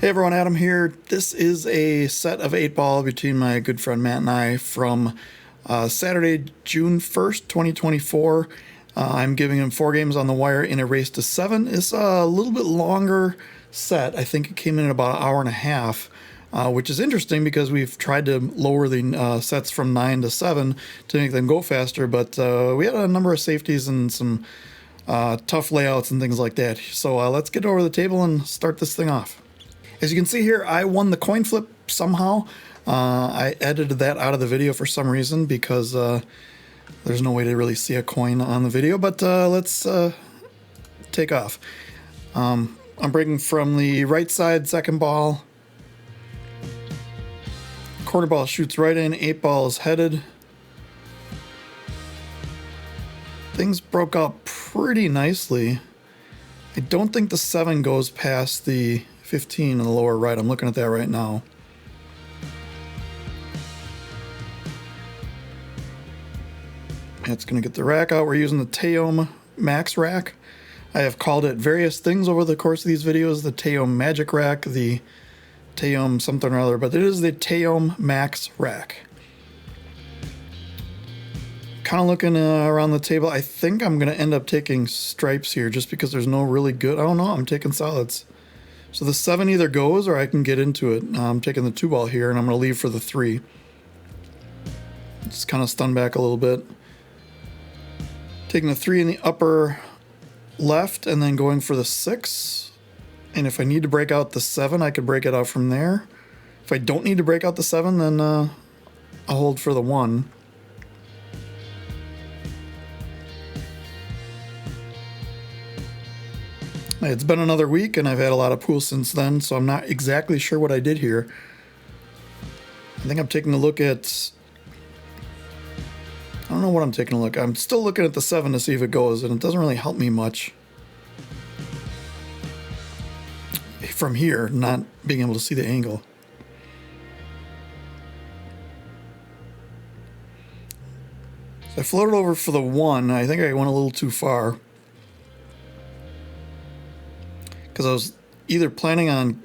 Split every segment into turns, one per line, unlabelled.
Hey everyone, Adam here. This is a set of 8-ball between my good friend Matt and I from Saturday, June 1st, 2024. I'm giving him 4 games on the wire in a race to 7. It's a little bit longer set. I think it came in at about an hour and a half, which is interesting because we've tried to lower the sets from 9 to 7 to make them go faster, but we had a number of safeties and some tough layouts and things like that. So let's get over the table and start this thing off. As you can see here, I won the coin flip somehow. I edited that out of the video for some reason because there's no way to really see a coin on the video, but let's take off. I'm breaking from the right side, second ball. Quarter ball shoots right in, 8-ball is headed. Things broke out pretty nicely. I don't think the 7 goes past the 15 in the lower right. I'm looking at that right now. It's going to get the rack out. We're using the Teom Max rack. I have called it various things over the course of these videos. The Teom Magic rack, the Teom something or other, but it is the Teom Max rack. Kind of looking around the table. I think I'm going to end up taking stripes here just because there's no really good. I don't know. I'm taking solids. So the 7 either goes or I can get into it. I'm taking the 2-ball here and I'm going to leave for the 3. Just kind of stun back a little bit. Taking the 3 in the upper left and then going for the 6. And if I need to break out the 7, I could break it out from there. If I don't need to break out the 7, then I'll hold for the 1. It's been another week and I've had a lot of pool since then, so I'm not exactly sure what I did here. I think I'm taking a look at... I don't know what I'm taking a look at. I'm still looking at the 7 to see if it goes, and it doesn't really help me much. From here, not being able to see the angle. So I floated over for the 1. I think I went a little too far. Because I was either planning on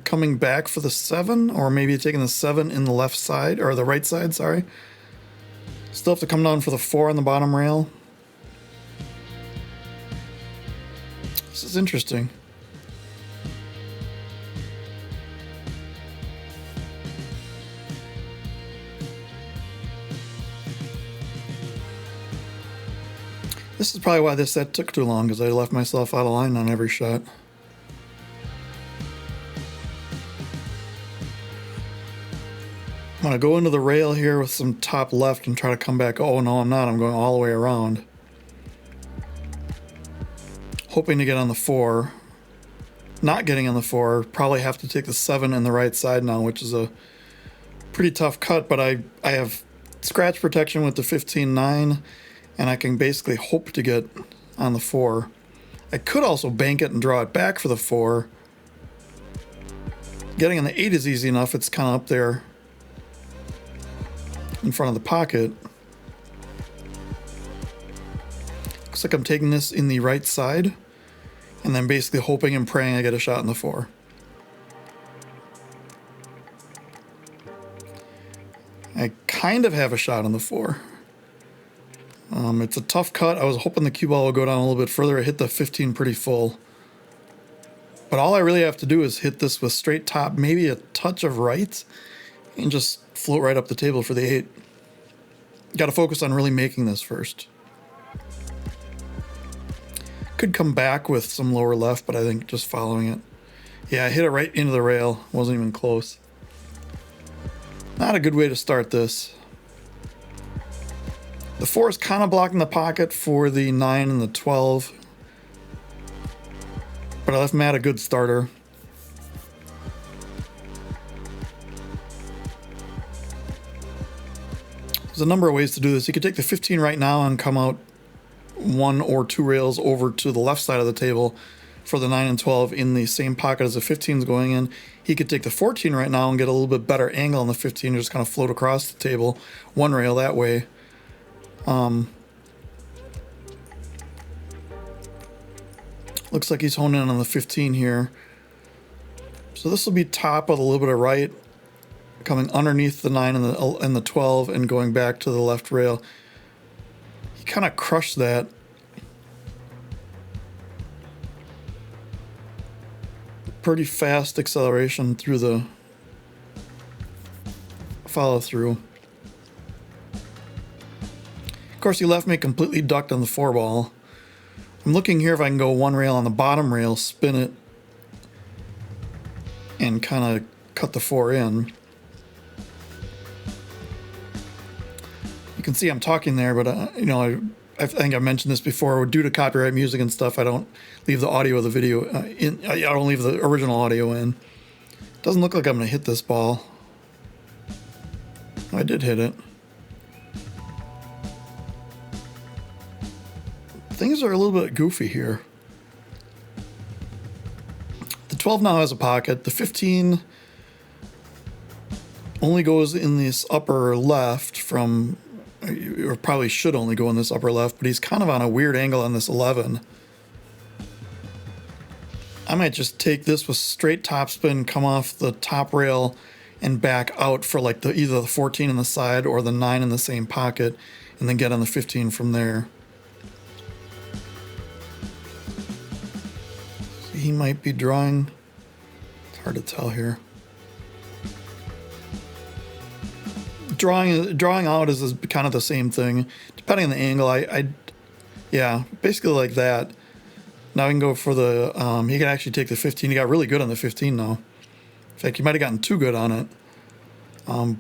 coming back for the 7 or maybe taking the 7 in the left side, or the right side, sorry. Still have to come down for the 4 on the bottom rail. This is interesting. This is probably why this set took too long, because I left myself out of line on every shot. I'm going to go into the rail here with some top left and try to come back. Oh, no, I'm not. I'm going all the way around. Hoping to get on the 4. Not getting on the 4. Probably have to take the 7 in the right side now, which is a pretty tough cut, but I have scratch protection with the 15-9, and I can basically hope to get on the 4. I could also bank it and draw it back for the 4. Getting on the 8 is easy enough. It's kind of up there in front of the pocket. Looks like I'm taking this in the right side and then basically hoping and praying I get a shot in the 4. I kind of have a shot on the 4. It's a tough cut. I was hoping the cue ball would go down a little bit further. I hit the 15 pretty full. But all I really have to do is hit this with straight top, maybe a touch of right, and just float right up the table for the 8. Got to focus on really making this first. Could come back with some lower left, but I think just following it. Yeah, I hit it right into the rail. Wasn't even close. Not a good way to start this. The 4 is kind of blocking the pocket for the 9 and the 12. But I left Matt a good starter. There's a number of ways to do this. You could take the 15 right now and come out 1 or 2 rails over to the left side of the table for the 9 and 12 in the same pocket as the 15 is going in. He could take the 14 right now and get a little bit better angle on the 15 and just kind of float across the table 1 rail that way. Looks like he's honing in on the 15 here. So this will be top with a little bit of right, coming underneath the 9 and the 12 and going back to the left rail. He kind of crushed that. Pretty fast acceleration through the follow through. Of course, he left me completely ducked on the 4-ball. I'm looking here if I can go one rail on the bottom rail, spin it, and kind of cut the 4 in. You can see I'm talking there, but you know, I think I mentioned this before. Due to copyright music and stuff, I don't leave the audio of the video in. I don't leave the original audio in. Doesn't look like I'm going to hit this ball. I did hit it. Things are a little bit goofy here. The 12 now has a pocket. The 15 only goes in this upper left from, or probably should only go in this upper left, but he's kind of on a weird angle on this 11. I might just take this with straight topspin, come off the top rail, and back out for like either the 14 in the side or the 9 in the same pocket, and then get on the 15 from there. He might be drawing. It's hard to tell here. Drawing out is kind of the same thing, depending on the angle. Yeah, basically like that. Now we can go for the. He can actually take the 15. He got really good on the 15 now. In fact, he might have gotten too good on it.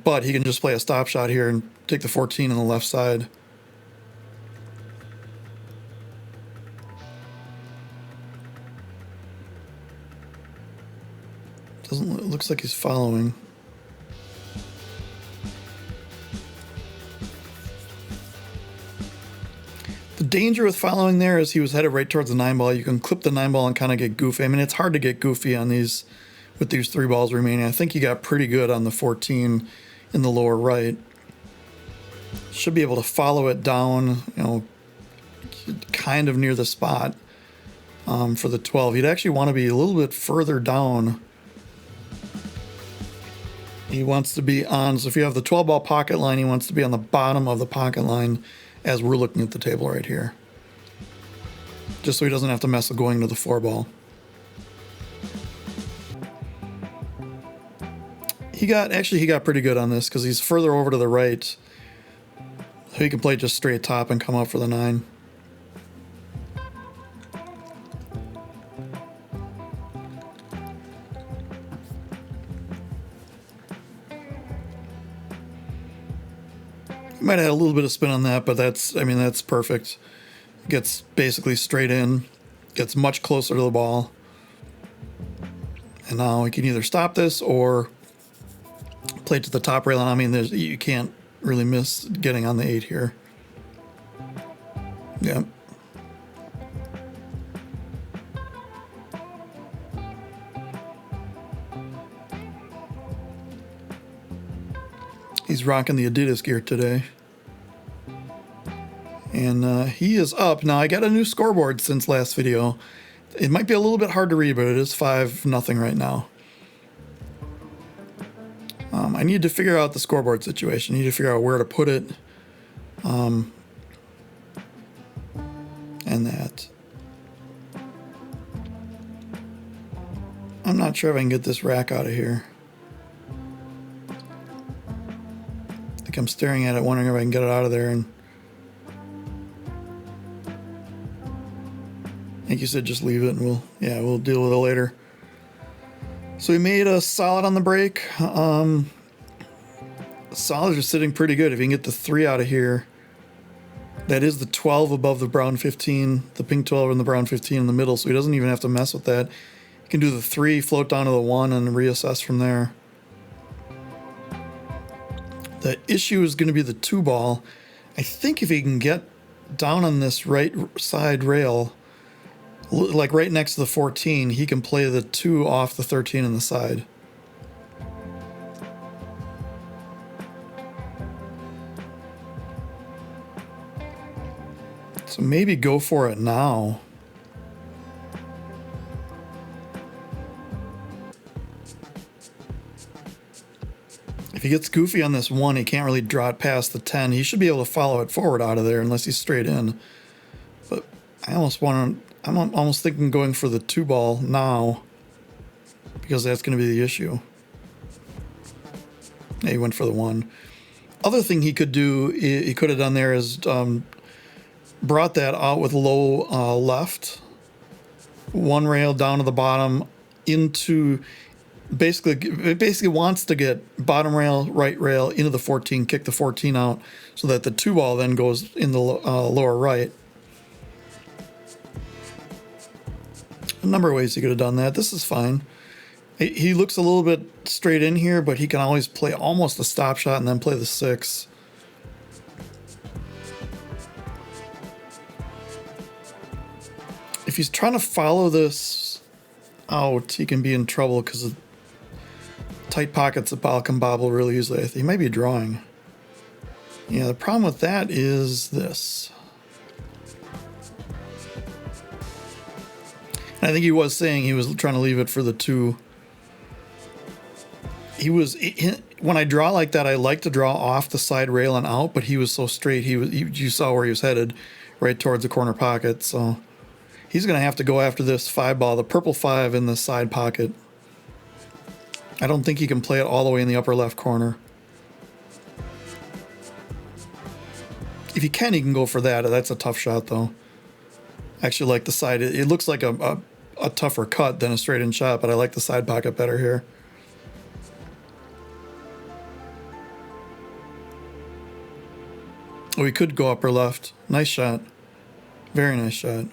But he can just play a stop shot here and take the 14 on the left side. It looks like he's following. The danger with following there is he was headed right towards the 9-ball. You can clip the 9-ball and kind of get goofy. I mean, it's hard to get goofy on these with these 3 balls remaining. I think he got pretty good on the 14 in the lower right. Should be able to follow it down, you know, kind of near the spot for the 12. He'd actually want to be a little bit further down. He wants to be on, so if you have the 12-ball pocket line, he wants to be on the bottom of the pocket line as we're looking at the table right here. Just so he doesn't have to mess with going to the 4-ball. He got pretty good on this because he's further over to the right. So he can play just straight top and come up for the 9. Might have had a little bit of spin on that, but that's perfect. Gets basically straight in, gets much closer to the ball. And now he can either stop this or play to the top rail. I mean, you can't really miss getting on the 8 here. Yep. He's rocking the Adidas gear today. And he is up. Now, I got a new scoreboard since last video. It might be a little bit hard to read, but it is 5-0 right now. I need to figure out the scoreboard situation. I need to figure out where to put it. And that. I'm not sure if I can get this rack out of here. I think I'm staring at it, wondering if I can get it out of there. And I think you said just leave it, and we'll deal with it later. So we made a solid on the break. Solids are sitting pretty good. If you can get the 3 out of here, that is the 12 above the brown 15, the pink 12 and the brown 15 in the middle, so he doesn't even have to mess with that. You can do the 3, float down to the 1, and reassess from there. The issue is going to be the 2-ball. I think if he can get down on this right side rail, like right next to the 14, he can play the 2 off the 13 on the side. So maybe go for it now. If he gets goofy on this 1, he can't really draw it past the 10. He should be able to follow it forward out of there unless he's straight in. But I'm almost thinking going for the 2 ball now because that's going to be the issue. Yeah, he went for the 1. Other thing he could do, he could have done there is brought that out with low left, 1 rail down to the bottom into it basically wants to get bottom rail, right rail into the 14, kick the 14 out so that the 2 ball then goes in the lower right. A number of ways he could have done that. This is fine. He looks a little bit straight in here, but he can always play almost a stop shot and then play the 6. If he's trying to follow this out, he can be in trouble because of tight pockets that Bal can bobble really easily. He might be drawing. Yeah, the problem with that is this. I think he was saying he was trying to leave it for the 2. When I draw like that, I like to draw off the side rail and out, but he was so straight. You saw where he was headed, right towards the corner pocket. So he's going to have to go after this 5 ball, the purple 5 in the side pocket. I don't think he can play it all the way in the upper left corner. If he can go for that. That's a tough shot, though. I actually like the side. It looks like a tougher cut than a straight-in shot, but I like the side pocket better here. Oh, he could go upper left. Nice shot. Very nice shot.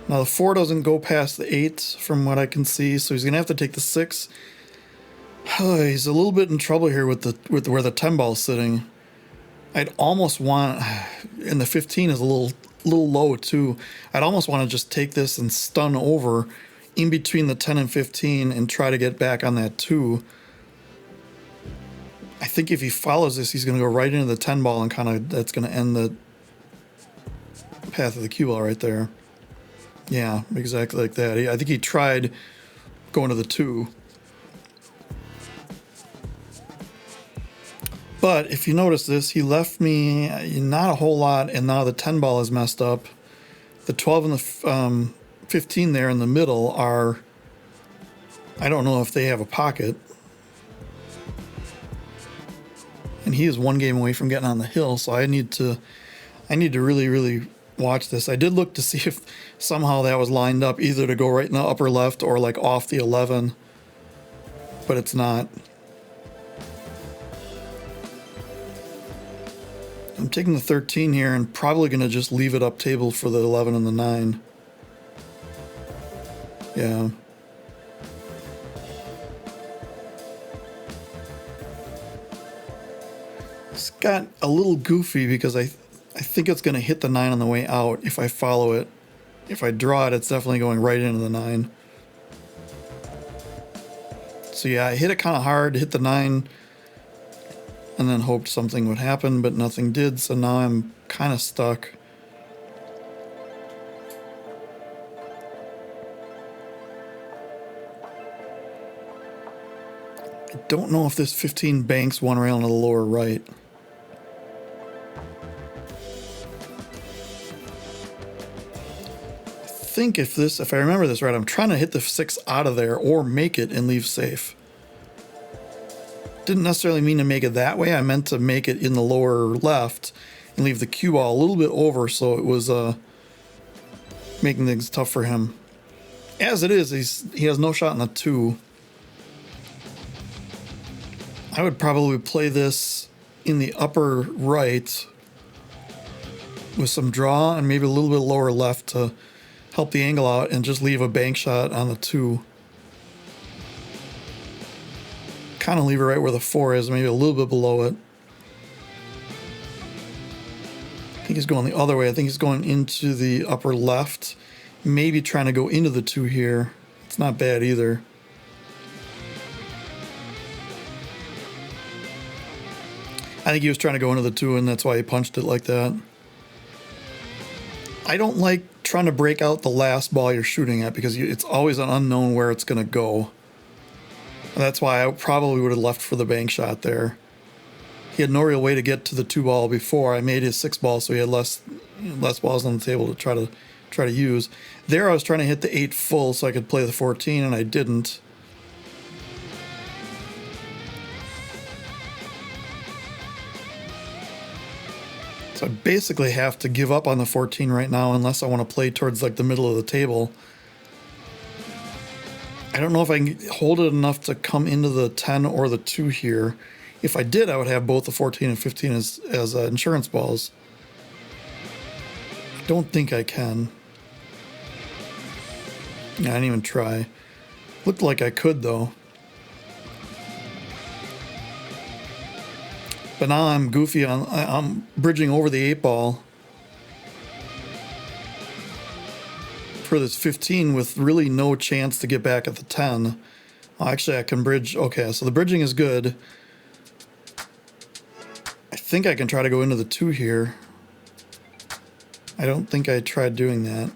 Now the 4 doesn't go past the 8 from what I can see, so he's going to have to take the 6. He's a little bit in trouble here with where the 10 ball is sitting. I'd almost want, and the 15 is a little low too. I'd almost want to just take this and stun over in between the 10 and 15 and try to get back on that 2. I think if he follows this, he's going to go right into the 10 ball and that's going to end the path of the cue ball right there. Yeah, exactly like that. I think he tried going to the 2. But if you notice this, he left me not a whole lot, and now the 10 ball is messed up. The 12 and the 15 there in the middle are, I don't know if they have a pocket. And he is 1 game away from getting on the hill, so I need to really, really watch this. I did look to see if somehow that was lined up either to go right in the upper left or like off the 11, but it's not. I'm taking the 13 here and probably going to just leave it up table for the 11 and the 9. Yeah. It's got a little goofy because I think it's going to hit the 9 on the way out if I follow it. If I draw it, it's definitely going right into the 9. So yeah, I hit it kind of hard, hit the 9, and then hoped something would happen, but nothing did, so now I'm kind of stuck. I don't know if this 15 banks 1 rail into the lower right. I think if I remember this right, I'm trying to hit the 6 out of there or make it and leave safe. Didn't necessarily mean to make it that way. I meant to make it in the lower left and leave the cue ball a little bit over, so it was making things tough for him. As it is, he has no shot in the 2. I would probably play this in the upper right with some draw and maybe a little bit lower left to help the angle out and just leave a bank shot on the 2. Kind of leave it right where the 4 is, maybe a little bit below it. I think he's going the other way. I think he's going into the upper left, maybe trying to go into the 2 here. It's not bad either. I think he was trying to go into the 2, and that's why he punched it like that. I don't like trying to break out the last ball you're shooting at because it's always an unknown where it's going to go. That's why I probably would have left for the bank shot there. He had no real way to get to the 2 ball before. I made his 6 ball, so he had less balls on the table to try to use. There I was trying to hit the 8 full so I could play the 14, and I didn't. So I basically have to give up on the 14 right now unless I want to play towards like the middle of the table. I don't know if I can hold it enough to come into the 10 or the 2 here. If I did, I would have both the 14 and 15 as insurance balls. I don't think I can. Yeah, I didn't even try. Looked like I could, though. But now I'm goofy on. I'm bridging over the 8 ball for this 15 with really no chance to get back at the 10. Oh, actually, I can bridge. Okay, so the bridging is good. I think I can try to go into the 2 here. I don't think I tried doing that.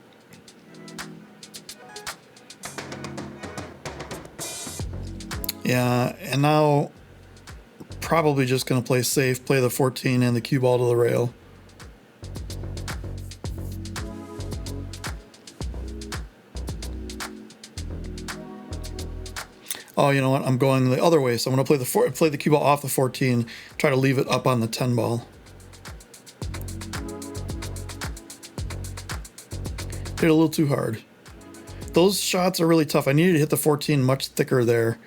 Yeah, and now probably just going to play safe, play the 14 and the cue ball to the rail. Oh, you know what? I'm going the other way, so I'm going to play the cue ball off the 14, try to leave it up on the 10 ball. Hit a little too hard. Those shots are really tough. I needed to hit the 14 much thicker there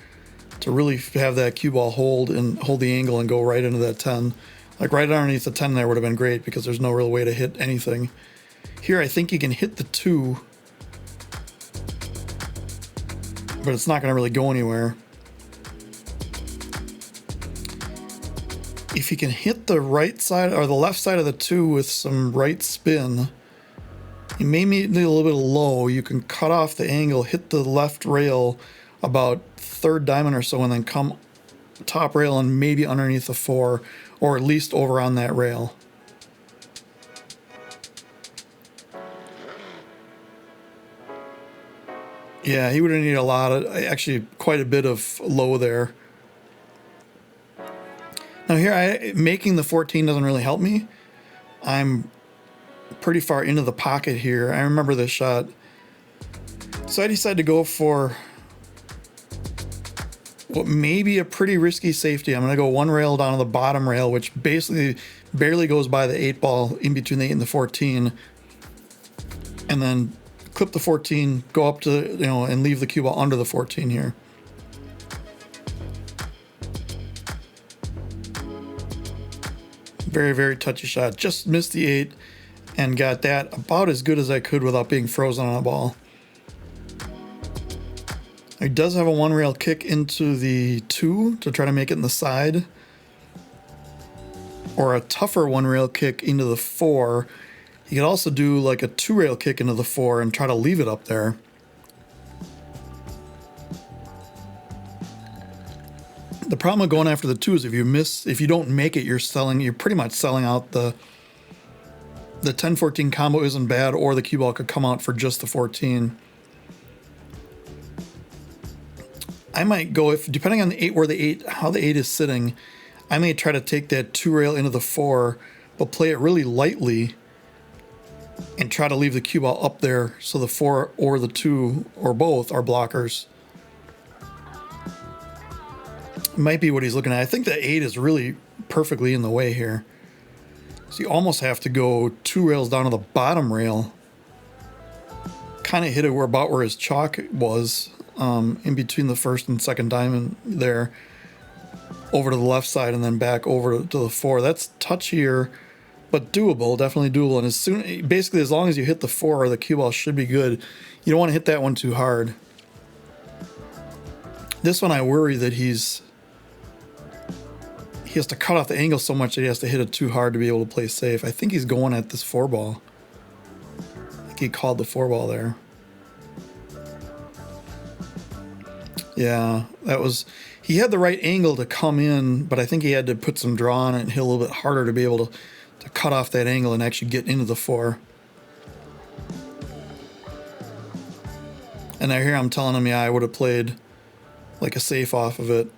to really have that cue ball hold the angle and go right into that 10. Like right underneath the 10 there would have been great because there's no real way to hit anything. Here I think you can hit the 2, but it's not going to really go anywhere. If you can hit the right side or the left side of the 2 with some right spin, you may need a little bit low. You can cut off the angle, hit the left rail about 3rd diamond or so, and then come top rail and maybe underneath the 4, or at least over on that rail. Yeah, he would have needed a lot of, actually quite a bit of low there. Now here, making the 14 doesn't really help me. I'm pretty far into the pocket here. I remember this shot. So I decided to go for what may be a pretty risky safety. I'm going to go 1 rail down to the bottom rail, which basically barely goes by the 8 ball in between the 8 and the 14. And then clip the 14, go up to, and leave the cue ball under the 14 here. Very, very touchy shot. Just missed the 8 and got that about as good as I could without being frozen on a ball. He does have a 1 rail kick into the 2 to try to make it in the side, or a tougher 1 rail kick into the 4. He could also do like a 2 rail kick into the 4 and try to leave it up there. The problem with going after the 2 is if you don't make it, you're pretty much selling out. The 10-14 combo isn't bad, or the cue ball could come out for just the 14. I might go, depending on the 8, how the 8 is sitting, I may try to take that 2 rail into the 4, but play it really lightly and try to leave the cue ball up there so the 4 or the 2 or both are blockers. Might be what he's looking at. I think the 8 is really perfectly in the way here. So you almost have to go 2 rails down to the bottom rail. Kind of hit it about where his chalk was. In between the 1st and 2nd diamond there, over to the left side and then back over to the 4. That's touchier, but doable, definitely doable. And basically as long as you hit the 4, the cue ball should be good. You don't want to hit that one too hard. This one I worry that he has to cut off the angle so much that he has to hit it too hard to be able to play safe. I think he's going at this 4 ball. I think he called the 4 ball there. Yeah, he had the right angle to come in, but I think he had to put some draw on it and hit a little bit harder to be able to cut off that angle and actually get into the 4. And now here I'm telling him, yeah, I would have played like a safe off of it.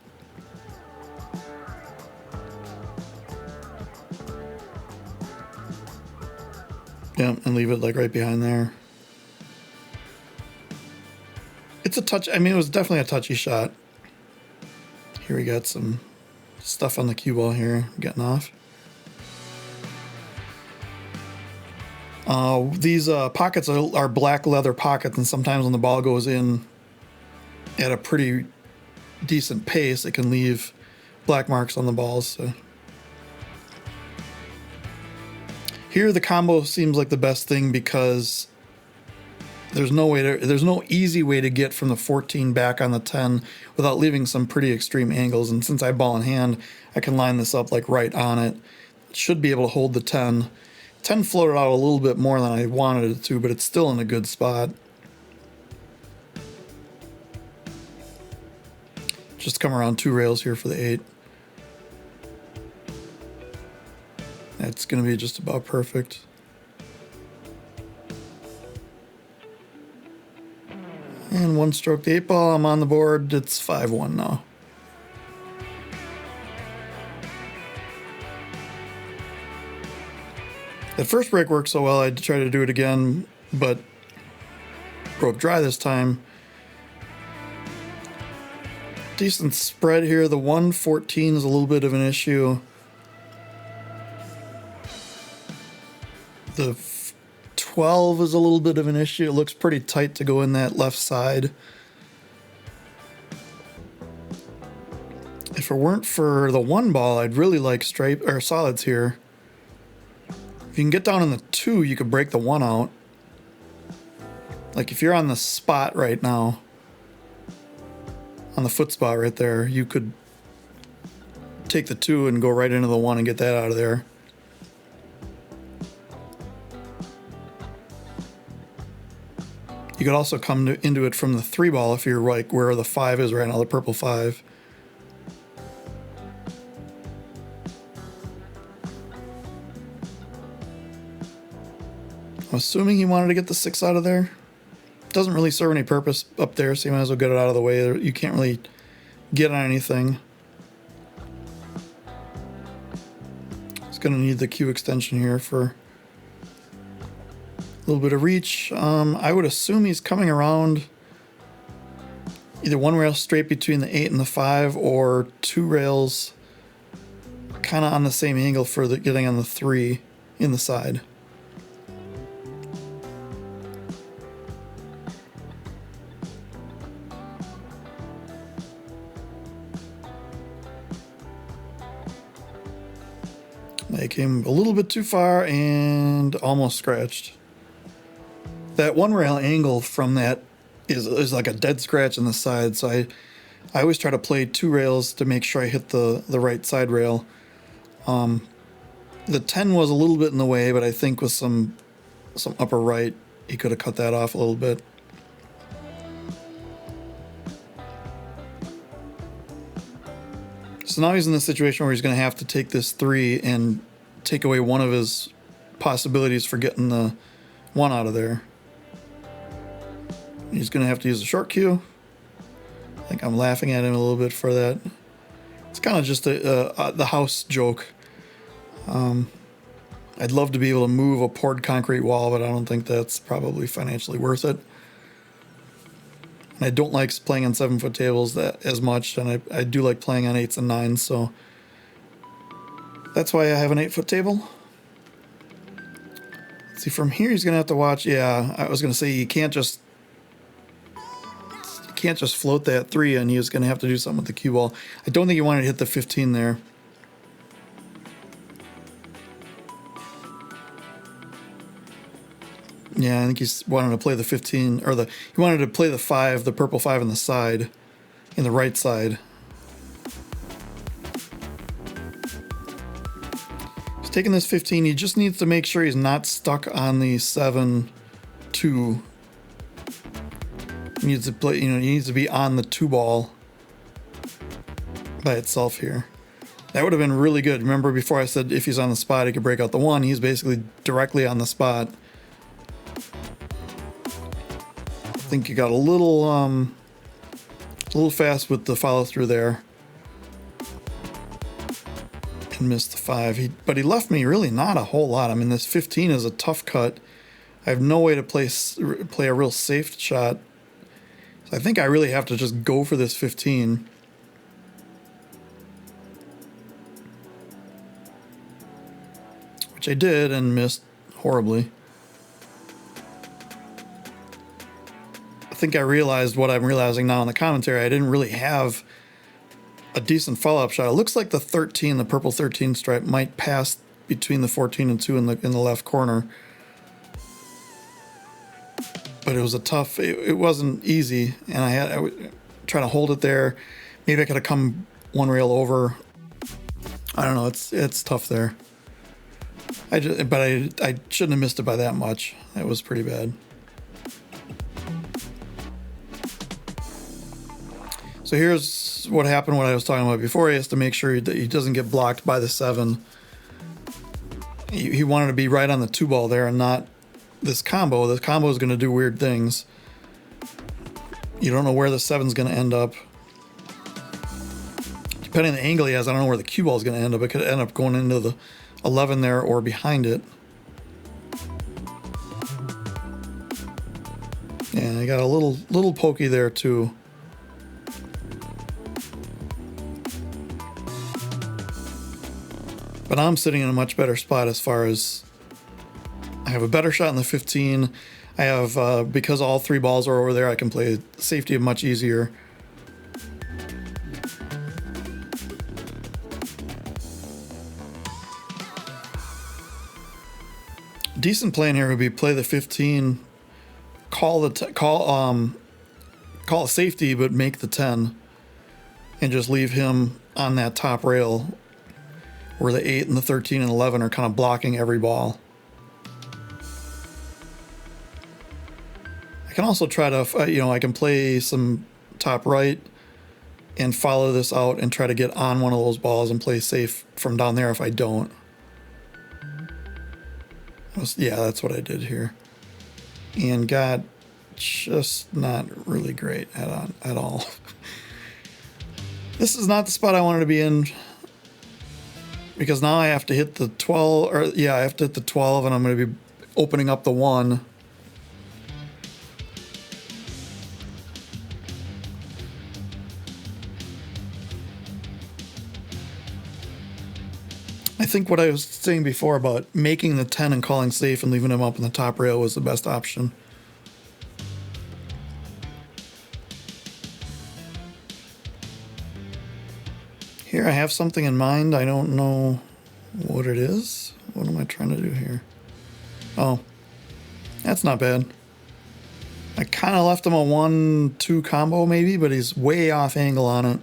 Yeah, and leave it like right behind there. It's a touch. I mean, it was definitely a touchy shot. Here we got some stuff on the cue ball here, getting off. These pockets are black leather pockets, and sometimes when the ball goes in at a pretty decent pace, it can leave black marks on the balls. So. Here, the combo seems like the best thing because there's no easy way to get from the 14 back on the 10 without leaving some pretty extreme angles. And since I have ball in hand, I can line this up like right on it. Should be able to hold the 10. 10 floated out a little bit more than I wanted it to, but it's still in a good spot. Just come around 2 rails here for the 8. That's going to be just about perfect. And 1 stroke the 8 ball. I'm on the board. It's 5-1 now. That first break worked so well, I had to try to do it again, but broke dry this time. Decent spread here. The 114 is a little bit of an issue. The 12 is a little bit of an issue. It looks pretty tight to go in that left side. If it weren't for the 1 ball, I'd really like stripe or solids here. If you can get down in the 2, you could break the 1 out. Like if you're on the spot right now, on the foot spot right there, you could take the 2 and go right into the 1 and get that out of there. You could also come into it from the 3 ball if you're like where the 5 is right now, the purple 5. I'm assuming he wanted to get the 6 out of there. Doesn't really serve any purpose up there, so you might as well get it out of the way. You can't really get on anything. It's going to need the cue extension here for a little bit of reach. I would assume he's coming around either 1 rail straight between the 8 and the 5, or 2 rails kind of on the same angle for getting on the 3 in the side. They came a little bit too far and almost scratched. That 1 rail angle from that is like a dead scratch in the side, so I always try to play 2 rails to make sure I hit the right side rail. The 10 was a little bit in the way, but I think with some upper right, he could have cut that off a little bit. So now he's in the situation where he's going to have to take this 3 and take away one of his possibilities for getting the 1 out of there. He's going to have to use a short cue. I think I'm laughing at him a little bit for that. It's kind of just the house joke. I'd love to be able to move a poured concrete wall, but I don't think that's probably financially worth it. And I don't like playing on 7-foot tables that as much, and I do like playing on 8s and 9s, so that's why I have an 8-foot table. See, from here he's gonna have to watch. Yeah, I was gonna say you can't just float that 3, and he was gonna have to do something with the cue ball. I don't think he wanted to hit the 15 there. Yeah, I think he wanted to play the 15, or he wanted to play the 5, the purple 5 on the side, in the right side. He's taking this 15. He just needs to make sure he's not stuck on the 7-2. He needs to play, he needs to be on the 2 ball by itself here. That would have been really good. Remember before I said if he's on the spot, he could break out the 1. He's basically directly on the spot. I think you got a little A little fast with the follow through there. And missed the 5. But he left me really not a whole lot. I mean, this 15 is a tough cut. I have no way to play a real safe shot. So I think I really have to just go for this 15. Which I did and missed horribly. I think I realized what I'm realizing now in the commentary. I didn't really have a decent follow-up shot. It looks like the 13, the purple 13 stripe, might pass between the 14 and 2 in the left corner. But it was a tough, it wasn't easy, and I would try to hold it there. Maybe I could have come one rail over. I don't know, it's tough there. I shouldn't have missed it by that much. That was pretty bad. So here's what happened, what I was talking about before. He has to make sure that he doesn't get blocked by the 7. He wanted to be right on the 2 ball there and not this combo. This combo is going to do weird things. You don't know where the 7's going to end up. Depending on the angle he has, I don't know where the cue ball is going to end up. It could end up going into the 11 there or behind it. Yeah, I got a little pokey there too. But I'm sitting in a much better spot as far as I have a better shot in the 15. I have, because all 3 balls are over there, I can play safety much easier. Decent plan here would be play the 15, call a safety, but make the 10, and just leave him on that top rail where the 8 and the 13 and 11 are kind of blocking every ball. I can also try to, I can play some top right and follow this out and try to get on one of those balls and play safe from down there if I don't. Yeah, that's what I did here. And got just not really great at all. This is not the spot I wanted to be in, because now I have to hit the 12, or yeah, I have to hit the 12, and I'm going to be opening up the 1. I think what I was saying before about making the 10 and calling safe and leaving him up in the top rail was the best option. Here I have something in mind. I don't know what it is. What am I trying to do here? Oh, that's not bad. I kind of left him a 1-2 combo maybe, but he's way off angle on it.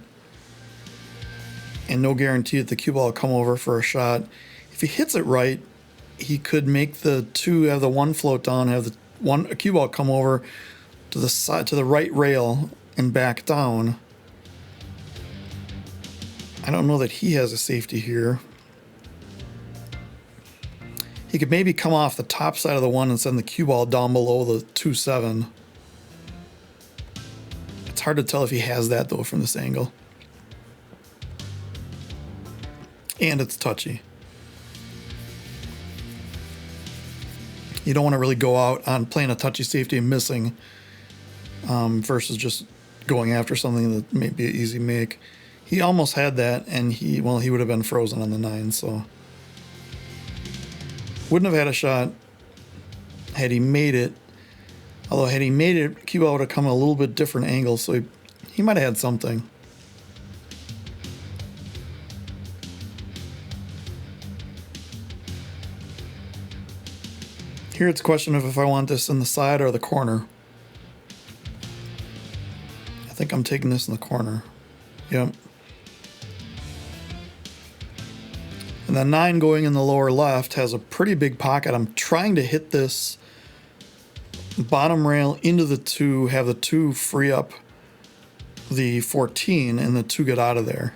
And no guarantee that the cue ball will come over for a shot. If he hits it right, he could make the 2, have the 1 float down, have the cue ball come over to the side, to the right rail and back down. I don't know that he has a safety here. He could maybe come off the top side of the 1 and send the cue ball down below the 2-7. It's hard to tell if he has that though from this angle. And it's touchy. You don't want to really go out on playing a touchy safety and missing versus just going after something that may be an easy make. He almost had that, and he would have been frozen on the 9, so wouldn't have had a shot had he made it. Although had he made it, cue ball would have come a little bit different angle, so he might have had something. Here it's a question of if I want this in the side or the corner. I think I'm taking this in the corner. Yep. And the 9 going in the lower left has a pretty big pocket. I'm trying to hit this bottom rail into the 2, have the 2 free up the 14, and the 2 get out of there.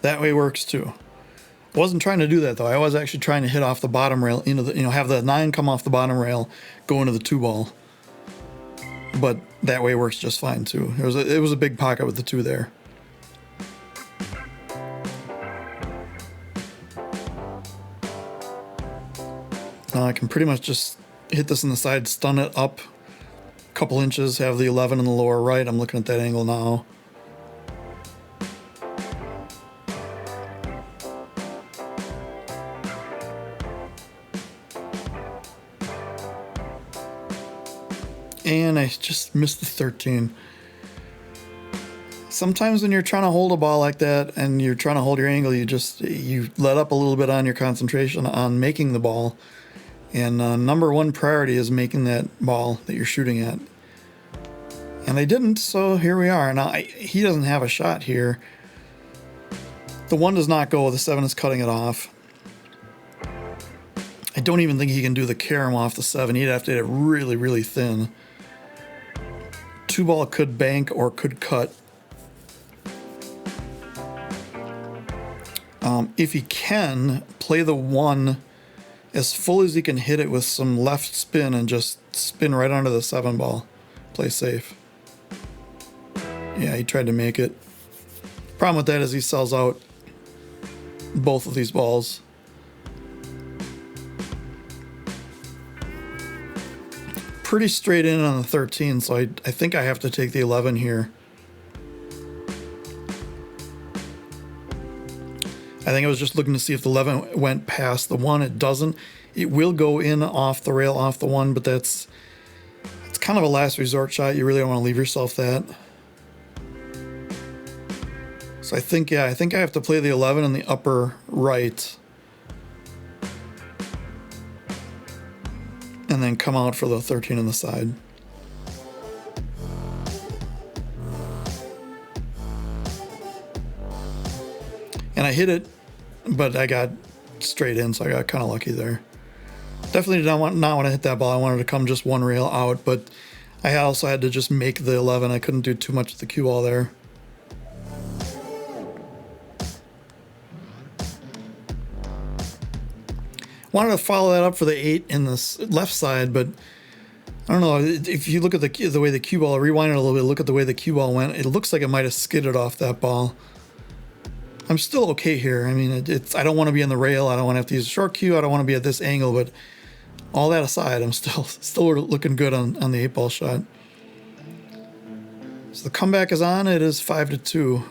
That way works too. Wasn't trying to do that though. I was actually trying to hit off the bottom rail into the, have the 9 come off the bottom rail, go into the 2 ball. But that way works just fine too. It was a big pocket with the 2 there. Now I can pretty much just hit this in the side, stun it up a couple inches, have the 11 in the lower right. I'm looking at that angle now. And I just missed the 13. Sometimes when you're trying to hold a ball like that and you're trying to hold your angle, you let up a little bit on your concentration on making the ball. And number one priority is making that ball that you're shooting at. And I didn't, so here we are. Now, he doesn't have a shot here. The 1 does not go, the 7 is cutting it off. I don't even think he can do the carom off the 7. He'd have to hit it really, really thin. 2 ball could bank or could cut. If he can, play the 1 as full as he can hit it with some left spin and just spin right onto the 7 ball. Play safe. Yeah, he tried to make it. Problem with that is he sells out both of these balls. Pretty straight in on the 13, so I think I have to take the 11 here. I think I was just looking to see if the 11 went past the 1. It doesn't. It will go in off the rail, off the 1, but it's kind of a last resort shot. You really don't want to leave yourself that. So I think I have to play the 11 in the upper right. And then come out for the 13 on the side. And I hit it, but I got straight in, so I got kind of lucky there. Definitely did not want to hit that ball. I wanted to come just 1 rail out, but I also had to just make the 11. I couldn't do too much with the cue ball there. Wanted to follow that up for the 8 in the left side, but I don't know. If you look at the way the cue ball, rewind it a little bit, look at the way the cue ball went, it looks like it might have skidded off that ball. I'm still okay here. I mean, I don't want to be on the rail. I don't want to have to use a short cue. I don't want to be at this angle, but all that aside, I'm still looking good on the 8 ball shot. So the comeback is on. It is 5-2.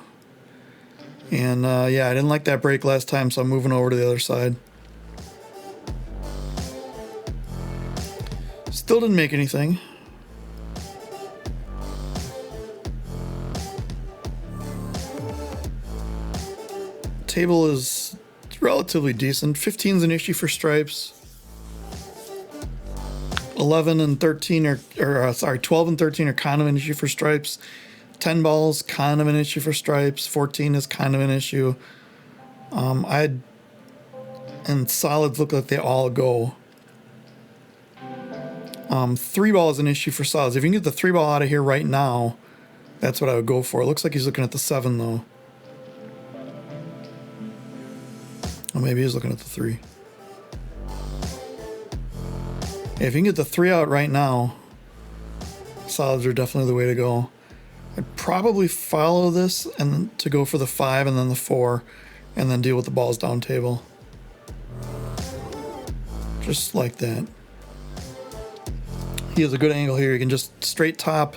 And yeah, I didn't like that break last time, so I'm moving over to the other side. Still didn't make anything. Table is relatively decent. 15's an issue for stripes. 11 and 13 are 12 and 13 are kind of an issue for stripes. 10 balls, kind of an issue for stripes. 14 is kind of an issue. And solids look like they all go. 3 ball is an issue for solids. If you can get the 3 ball out of here right now, that's what I would go for. It looks like he's looking at the 7 though. Or maybe he's looking at the 3. Yeah, if you can get the 3 out right now, solids are definitely the way to go. I'd probably follow this and to go for the 5 and then the 4, and then deal with the balls down table. Just like that. He has a good angle here. You can just straight top.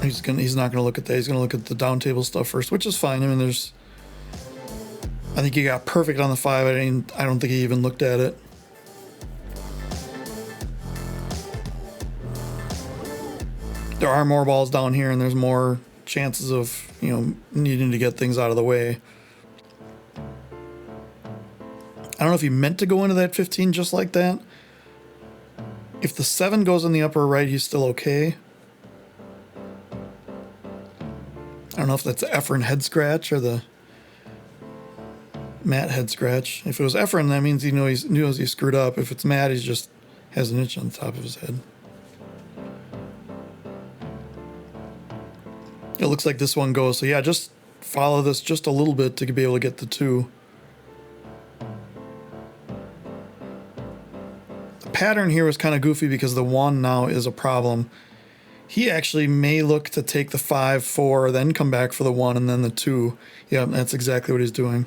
He's not gonna look at that. He's gonna look at the down table stuff first, which is fine. I mean, I think he got perfect on the 5. I don't think he even looked at it. There are more balls down here, and there's more chances of, needing to get things out of the way. I don't know if he meant to go into that 15 just like that. If the 7 goes in the upper right, he's still okay. I don't know if that's the Efren head scratch or the Matt head scratch. If it was Efren, that means he knows he screwed up. If it's Matt, he just has an itch on the top of his head. It looks like this one goes. So yeah, just follow this just a little bit to be able to get the 2. The pattern here was kind of goofy because the 1 now is a problem. He actually may look to take the 5, 4, then come back for the 1 and then the 2. Yeah, that's exactly what he's doing.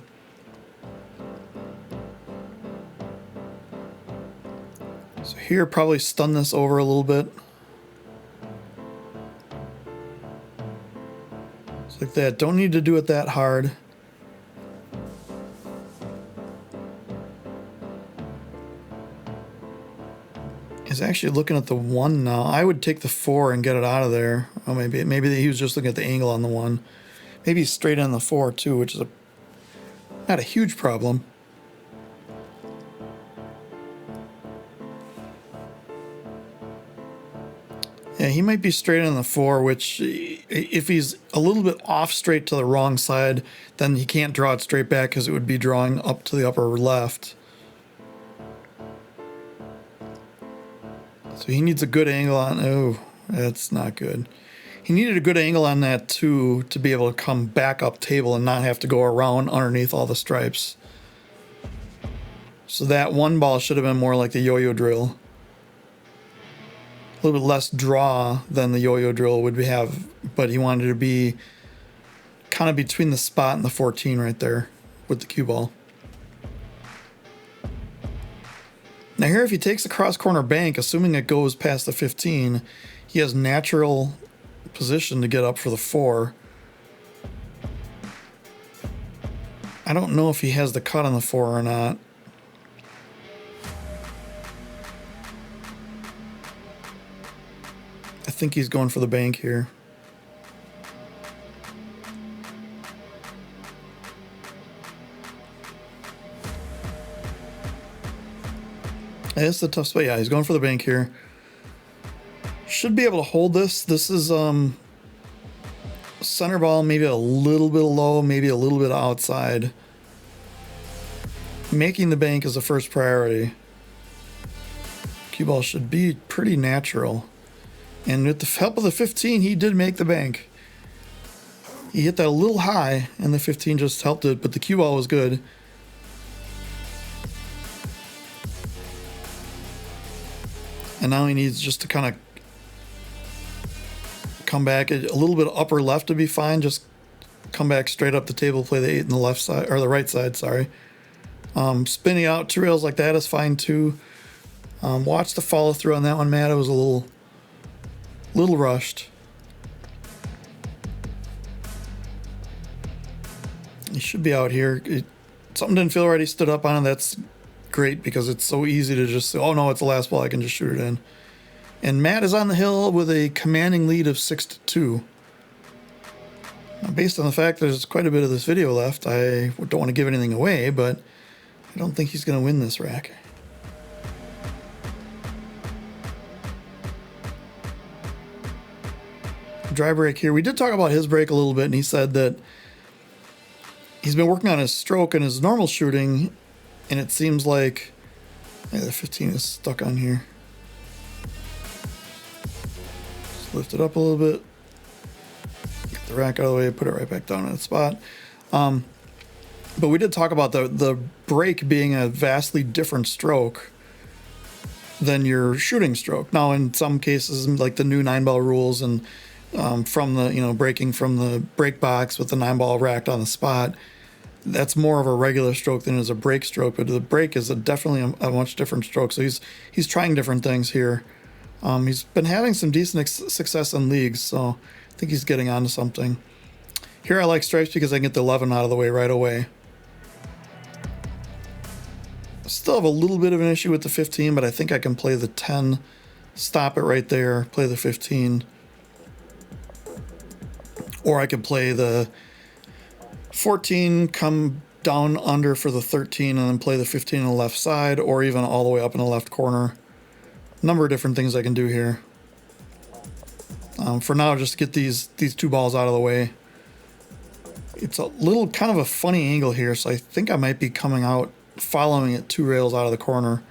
So here, probably stun this over a little bit. Just like that. Don't need to do it that hard. He's actually looking at the 1 now. I would take the 4 and get it out of there. Oh, maybe he was just looking at the angle on the 1. Maybe straight on the 4 too, which is not a huge problem. Yeah, he might be straight on the 4, which if he's a little bit off straight to the wrong side, then he can't draw it straight back because it would be drawing up to the upper left. So he needs a good angle on, oh, that's not good. He needed a good angle on that 2 to be able to come back up table and not have to go around underneath all the stripes. So that 1 ball should have been more like the yo-yo drill. A little bit less draw than the yo-yo drill would have, but he wanted to be kind of between the spot and the 14 right there with the cue ball. Now here, if he takes the cross corner bank, assuming it goes past the 15, he has natural position to get up for the 4. I don't know if he has the cut on the 4 or not. I think he's going for the bank here. It's a tough spot. Yeah, he's going for the bank here. Should be able to hold this. This is center ball, maybe a little bit low, maybe a little bit outside. Making the bank is the first priority. Cue ball should be pretty natural. And with the help of the 15, he did make the bank. He hit that a little high, and the 15 just helped it, but the cue ball was good. And now he needs just to kind of come back a little bit upper left to be fine. Just come back straight up the table, play the 8 on the left side, or the right side, sorry. Spinning out 2 rails like that is fine too. Watch the follow through on that one, Matt. It was a little rushed. He should be out here. Something didn't feel right. He stood up on it. That's great because it's so easy to just say, oh no, it's the last ball. I can just shoot it in. And Matt is on the hill with a commanding lead of 6-2. Now, based on the fact there's quite a bit of this video left, I don't want to give anything away, but I don't think he's going to win this rack. Dry break here. We did talk about his break a little bit, and he said that he's been working on his stroke and his normal shooting, and it seems like the 15 is stuck on here. Just lift it up a little bit. Get the rack out of the way, put it right back down in its spot. But we did talk about the break being a vastly different stroke than your shooting stroke. Now, in some cases, like the new 9-ball rules and from the, breaking from the break box with the 9-ball racked on the spot, that's more of a regular stroke than is a break stroke. But the break is definitely a much different stroke. So he's trying different things here. He's been having some decent success in leagues, so I think he's getting onto something. Here I like stripes because I can get the 11 out of the way right away. Still have a little bit of an issue with the 15, but I think I can play the 10, stop it right there, play the 15. Or I could play the 14, come down under for the 13, and then play the 15 on the left side, or even all the way up in the left corner. Number of different things I can do here. For now, just get these 2 balls out of the way. It's a little kind of a funny angle here, so I think I might be coming out, following it 2 rails out of the corner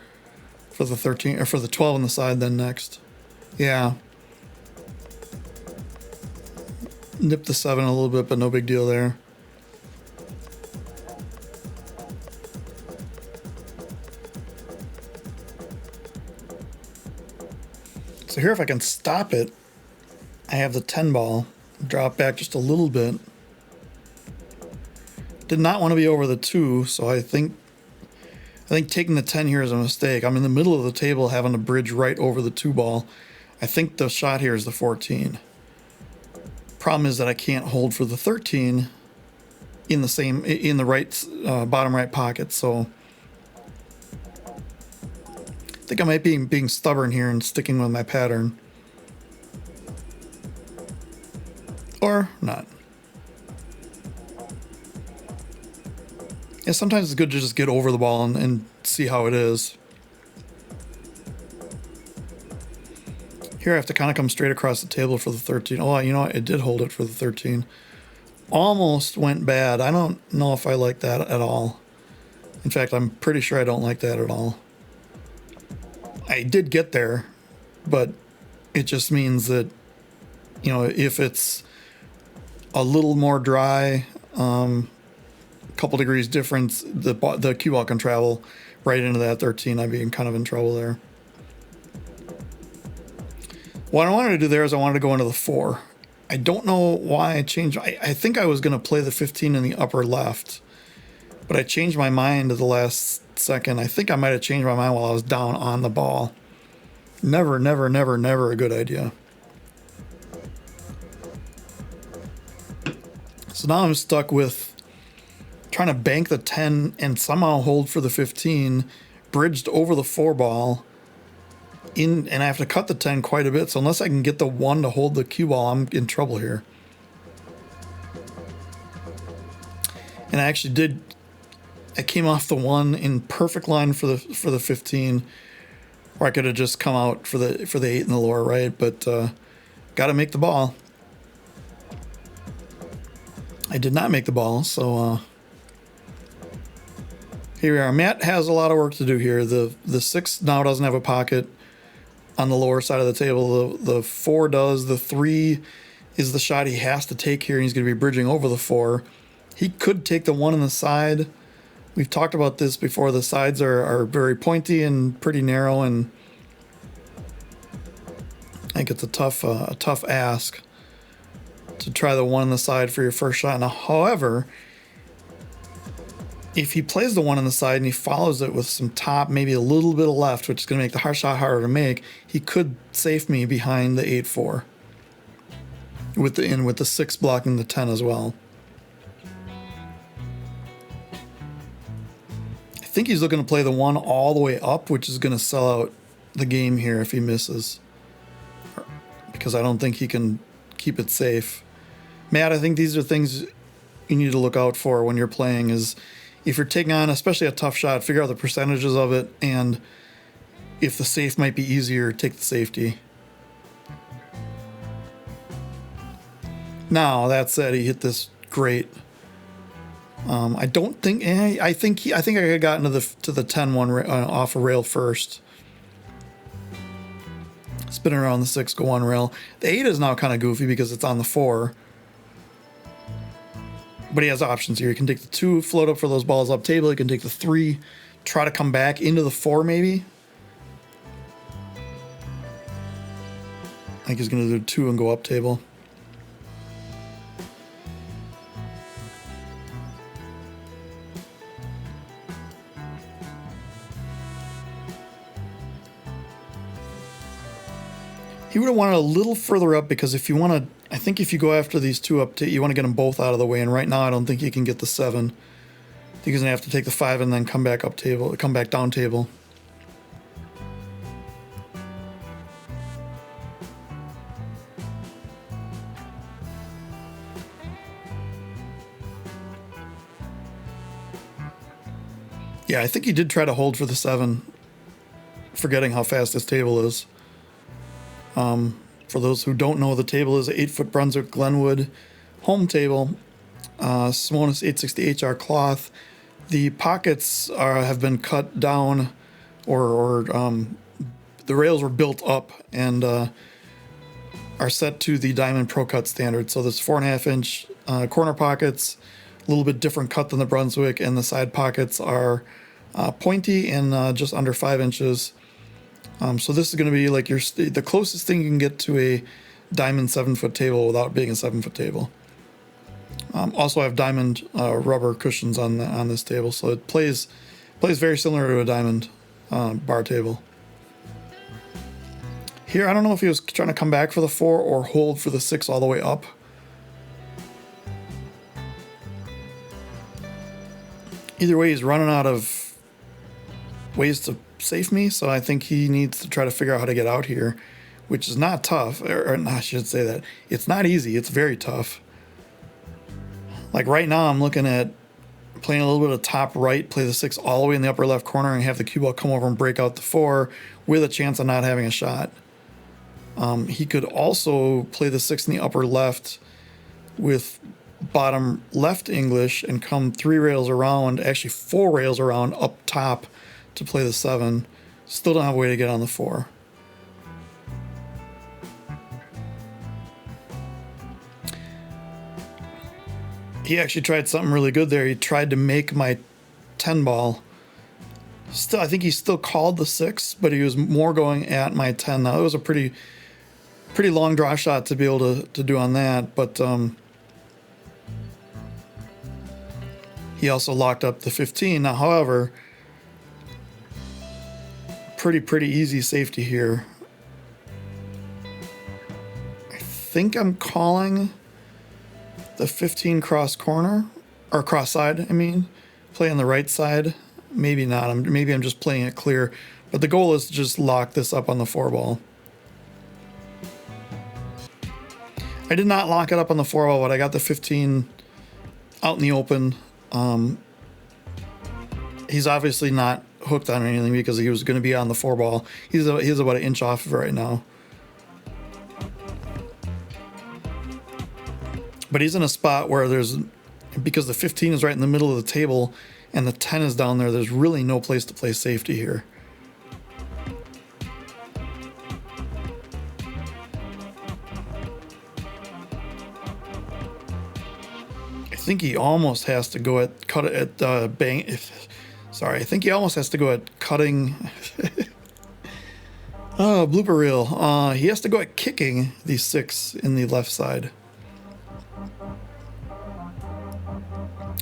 for the 13 or for the 12 on the side. Then next, yeah, nip the 7 a little bit, but no big deal there. So here, if I can stop it, I have the 10 ball, drop back just a little bit. Did not want to be over the 2, so I think taking the 10 here is a mistake. I'm in the middle of the table having to bridge right over the 2 ball. I think the shot here is the 14. Problem is that I can't hold for the 13 in the right bottom right pocket, so I think I might be being stubborn here and sticking with my pattern. Or not. Yeah, sometimes it's good to just get over the ball and see how it is. Here I have to kind of come straight across the table for the 13. Oh, you know what? It did hold it for the 13. Almost went bad. I don't know if I like that at all. In fact, I'm pretty sure I don't like that at all. I did get there, but it just means that, you know, if it's a little more dry, couple degrees difference, the cue ball can travel right into that 13. I'd be kind of in trouble there. What I wanted to do there is I wanted to go into the 4. I don't know why I changed. I think I was going to play the 15 in the upper left, but I changed my mind at the last second. I think I might have changed my mind while I was down on the ball. Never, never, never, never a good idea. So now I'm stuck with trying to bank the 10 and somehow hold for the 15, bridged over the 4 ball, and I have to cut the 10 quite a bit. So unless I can get the 1 to hold the cue ball, I'm in trouble here. And I actually I came off the 1 in perfect line for the 15, or I could have just come out for the 8 in the lower right, but got to make the ball. I did not make the ball, so here we are. Matt has a lot of work to do here. The 6 now doesn't have a pocket on the lower side of the table. The 4 does. The 3 is the shot he has to take here, and he's going to be bridging over the 4. He could take the 1 on the side. We've talked about this before. The sides are very pointy and pretty narrow, and I think it's a tough ask to try the 1 on the side for your first shot. Now, however, if he plays the 1 on the side and he follows it with some top, maybe a little bit of left, which is going to make the hard shot harder to make, he could safe me behind the 8-4 with the 6 blocking the 10 as well. I think he's looking to play the 1 all the way up, which is going to sell out the game here if he misses, because I don't think he can keep it safe. Matt, I think these are things you need to look out for when you're playing, is if you're taking on especially a tough shot, figure out the percentages of it, and if the safe might be easier, take the safety. Now, that said, he hit this great. I don't think. I think I could have gotten to the 10-1 off a rail first. Spinning around the 6, go on rail. The 8 is now kind of goofy because it's on the 4. But he has options here. He can take the 2, float up for those balls up table. He can take the 3, try to come back into the 4 maybe. I think he's going to do 2 and go up table. He would have wanted a little further up, because if you want to, I think if you go after these 2 up, you want to get them both out of the way. And right now, I don't think he can get the 7. I think he's gonna have to take the 5 and then come back up table, come back down table. Yeah, I think he did try to hold for the 7, forgetting how fast this table is. For those who don't know, the table is an 8-foot Brunswick Glenwood home table, Simonis 860 HR cloth. The pockets have been cut down, or the rails were built up and are set to the Diamond Pro Cut standard. So there's 4.5-inch corner pockets, a little bit different cut than the Brunswick, and the side pockets are pointy and just under 5 inches. So this is going to be like the closest thing you can get to a diamond 7-foot table without being a 7-foot table. Also, I have diamond rubber cushions on this table, so it plays very similar to a diamond bar table. Here, I don't know if he was trying to come back for the 4 or hold for the 6 all the way up. Either way, he's running out of ways to safe me, so I think he needs to try to figure out how to get out here, which is not tough, or I should say that. It's not easy, it's very tough. Like right now, I'm looking at playing a little bit of top right, play the 6 all the way in the upper left corner, and have the cue ball come over and break out the 4 with a chance of not having a shot. He could also play the 6 in the upper left with bottom left English and come 3 rails around, actually 4 rails around up top to play the 7. Still don't have a way to get on the 4. He actually tried something really good there. He tried to make my 10 ball. Still, I think he still called the 6, but he was more going at my 10. Now, it was a pretty long draw shot to be able to do on that, but he also locked up the 15. Now, however, pretty easy safety here. I think I'm calling the 15 cross corner, or cross side, I mean. Play on the right side. Maybe not. Maybe I'm just playing it clear. But the goal is to just lock this up on the 4 ball. I did not lock it up on the 4 ball, but I got the 15 out in the open. He's obviously not hooked on anything because he was going to be on the 4 ball. He's about an inch off of it right now. But he's in a spot where because the 15 is right in the middle of the table and the 10 is down there, there's really no place to play safety here. I think he almost has to go at I think he almost has to go at cutting. Oh, blooper reel. He has to go at kicking the 6 in the left side.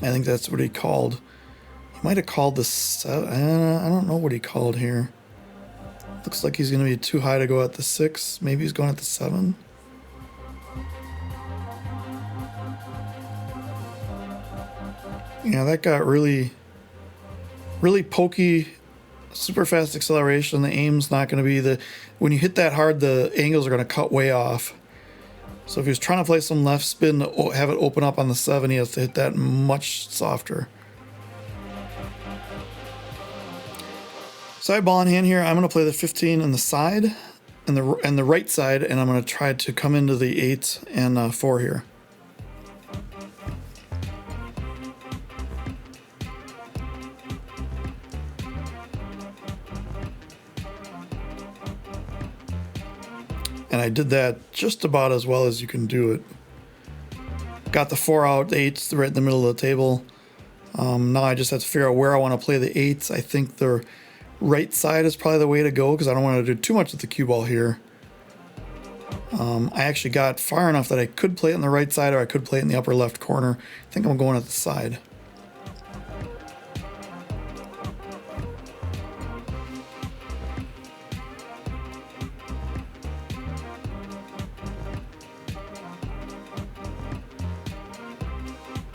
I think that's what he called. He might have called the 7. I don't know what he called here. Looks like he's going to be too high to go at the 6. Maybe he's going at the 7. Yeah, that got really pokey, super fast acceleration. The aim's not going to be when you hit that hard, the angles are going to cut way off. So if he was trying to play some left spin to have it open up on the 7, he has to hit that much softer. So I have ball in hand here. I'm going to play the 15 on the side, and the right side, and I'm going to try to come into the 8 and 4 here. And I did that just about as well as you can do it. Got the 4 out, the 8's right in the middle of the table. Now I just have to figure out where I want to play the 8s. I think the right side is probably the way to go because I don't want to do too much with the cue ball here. I actually got far enough that I could play it on the right side or I could play it in the upper left corner. I think I'm going at the side.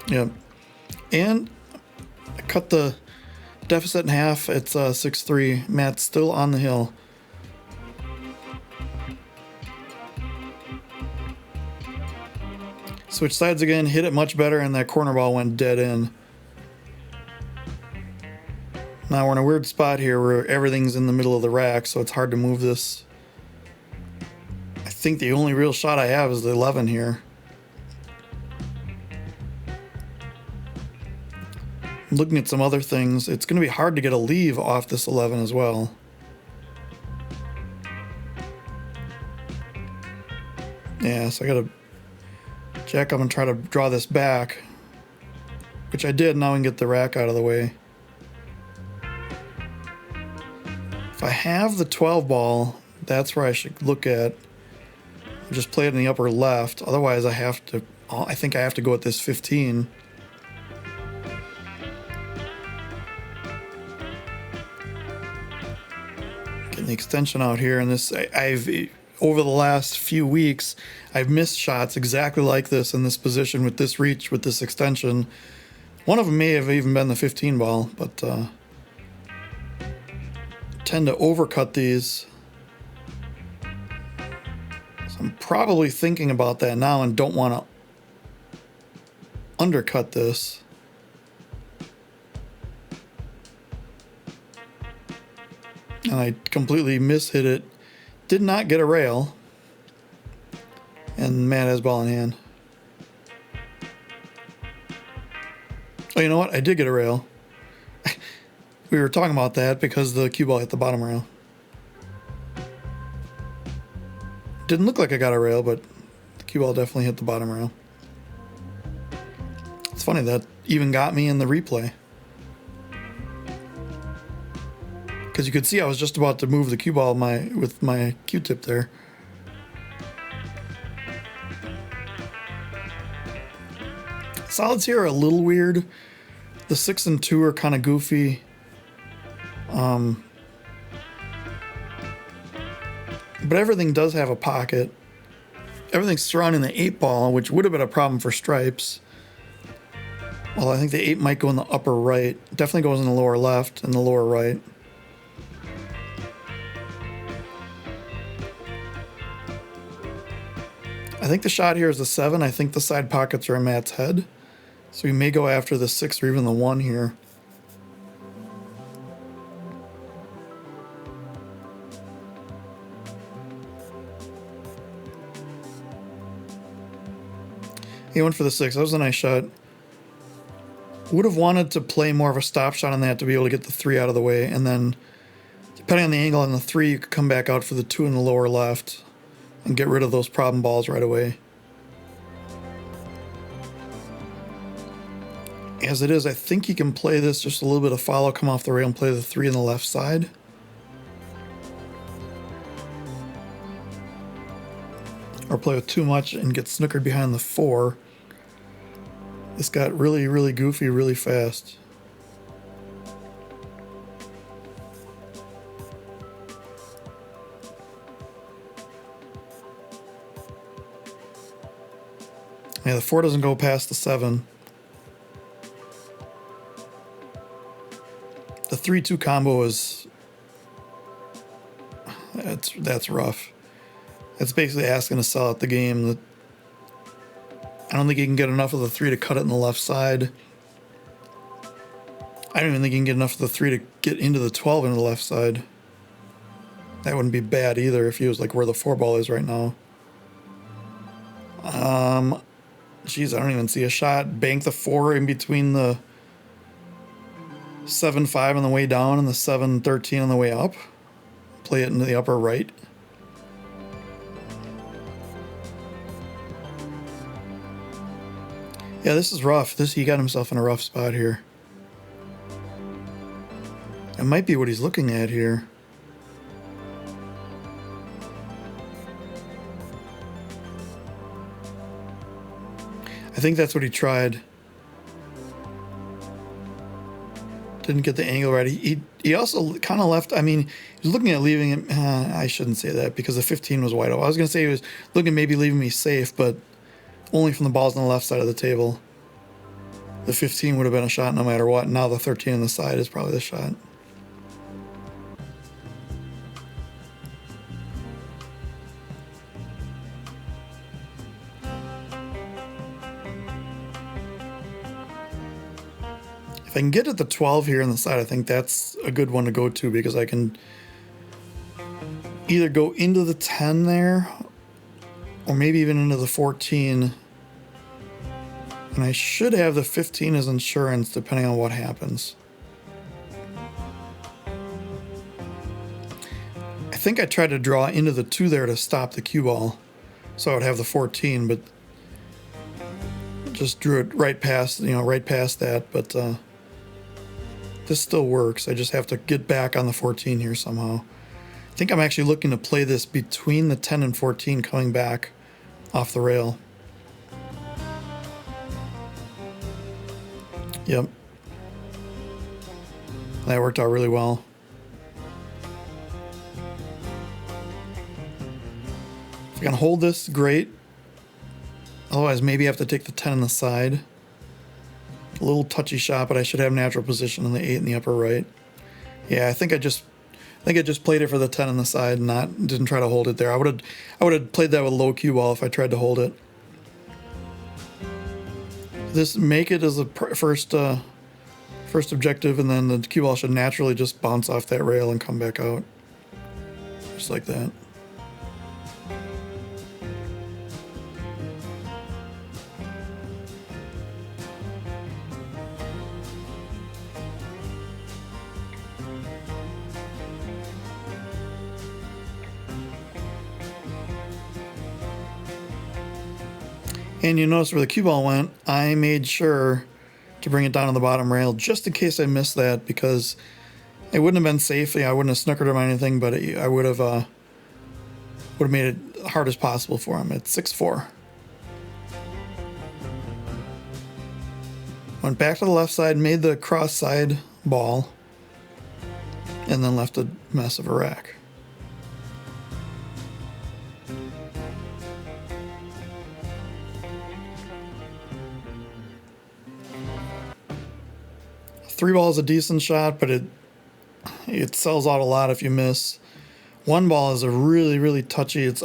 Yep. And I cut the deficit in half. It's 6-3. Matt's still on the hill. Switch sides again, hit it much better, and that corner ball went dead in. Now we're in a weird spot here where everything's in the middle of the rack, so it's hard to move this. I think the only real shot I have is the 11 here. Looking at some other things, it's going to be hard to get a leave off this 11 as well. Yeah, so I got to jack up and try to draw this back, which I did. Now I can get the rack out of the way. If I have the 12 ball, that's where I should look at. Just play it in the upper left. Otherwise, I think I have to go with this 15. Getting the extension out here, and this I've over the last few weeks, I've missed shots exactly like this in this position with this reach, with this extension. One of them may have even been the 15 ball, but tend to overcut these. So I'm probably thinking about that now and don't want to undercut this. And I completely mishit it. Did not get a rail. And Matt has ball in hand. Oh, you know what? I did get a rail. We were talking about that because the cue ball hit the bottom rail. Didn't look like I got a rail, but the cue ball definitely hit the bottom rail. It's funny, that even got me in the replay. Because you could see I was just about to move the cue ball with my Q-tip there. Solids here are a little weird. The 6 and 2 are kind of goofy. But everything does have a pocket. Everything's surrounding the 8 ball, which would have been a problem for stripes. Well, I think the 8 might go in the upper right. Definitely goes in the lower left and the lower right. I think the shot here is the 7. I think the side pockets are in Matt's head. So we may go after the 6 or even the 1 here. He went for the 6. That was a nice shot. Would have wanted to play more of a stop shot on that to be able to get the 3 out of the way. And then, depending on the angle on the 3, you could come back out for the 2 in the lower left and get rid of those problem balls right away. As it is, I think he can play this just a little bit of follow, come off the rail and play the 3 on the left side. Or play with too much and get snookered behind the 4. This got really, really goofy really fast. Yeah, the 4 doesn't go past the 7. The 3-2 combo is... That's rough. It's basically asking to sell out the game. I don't think he can get enough of the 3 to cut it in the left side. I don't even think he can get enough of the 3 to get into the 12 into the left side. That wouldn't be bad either if he was like where the 4 ball is right now. Geez, I don't even see a shot. Bank the 4 in between the 7-5 on the way down and the 7-13 on the way up. Play it into the upper right. Yeah, this is rough. He got himself in a rough spot here. It might be what he's looking at here. I think that's what he tried. Didn't get the angle right. He also kind of left. I mean, he was looking at leaving it. I shouldn't say that because the 15 was wide open. I was going to say he was looking maybe leaving me safe, but only from the balls on the left side of the table. The 15 would have been a shot no matter what. Now the 13 on the side is probably the shot. If I can get at the 12 here on the side, I think that's a good one to go to because I can either go into the 10 there or maybe even into the 14. And I should have the 15 as insurance depending on what happens. I think I tried to draw into the 2 there to stop the cue ball. So I would have the 14, but just drew it right past, right past that. But this still works. I just have to get back on the 14 here somehow. I think I'm actually looking to play this between the 10 and 14 coming back off the rail. Yep. That worked out really well. If I can hold this, great. Otherwise, maybe I have to take the 10 on the side. A little touchy shot, but I should have natural position on the 8 in the upper right. Yeah, I think I just played it for the 10 on the side and didn't try to hold it there. I would have played that with low cue ball if I tried to hold it. This make it as a first objective, and then the cue ball should naturally just bounce off that rail and come back out. Just like that. And you notice where the cue ball went, I made sure to bring it down on the bottom rail just in case I missed that, because it wouldn't have been safe. I wouldn't have snookered him or anything, but I would have made it hard as possible for him. It's 6-4. Went back to the left side, made the cross side ball, and then left a mess of a rack. Three ball is a decent shot, but it sells out a lot if you miss. One ball is a really, really touchy. It's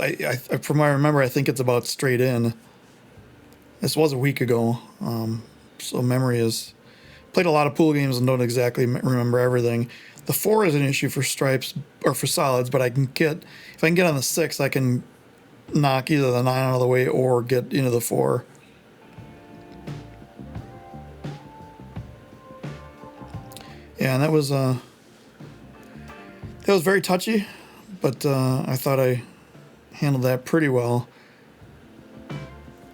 from what I remember, I think it's about straight in. This was a week ago, so memory is played a lot of pool games and don't exactly remember everything. The 4 is an issue for stripes or for solids, but if I can get on the 6, I can knock either the 9 out of the way or get into the 4. Yeah, and that was very touchy, but I thought I handled that pretty well.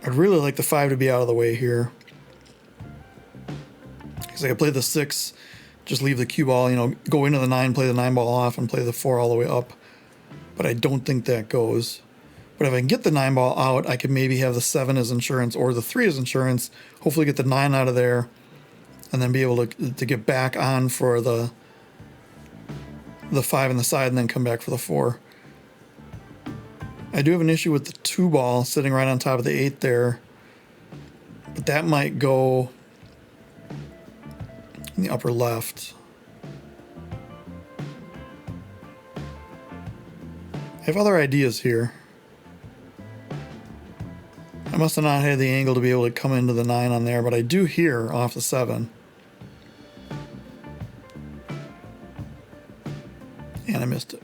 I'd really like the 5 to be out of the way here, because I could play the 6, just leave the cue ball, go into the 9, play the 9 ball off, and play the 4 all the way up. But I don't think that goes. But if I can get the 9 ball out, I could maybe have the 7 as insurance or the 3 as insurance. Hopefully get the 9 out of there, and then be able to get back on for the 5 on the side and then come back for the 4. I do have an issue with the 2 ball sitting right on top of the 8 there, but that might go in the upper left. I have other ideas here. I must have not had the angle to be able to come into the 9 on there, but I do here off the 7. And I missed it.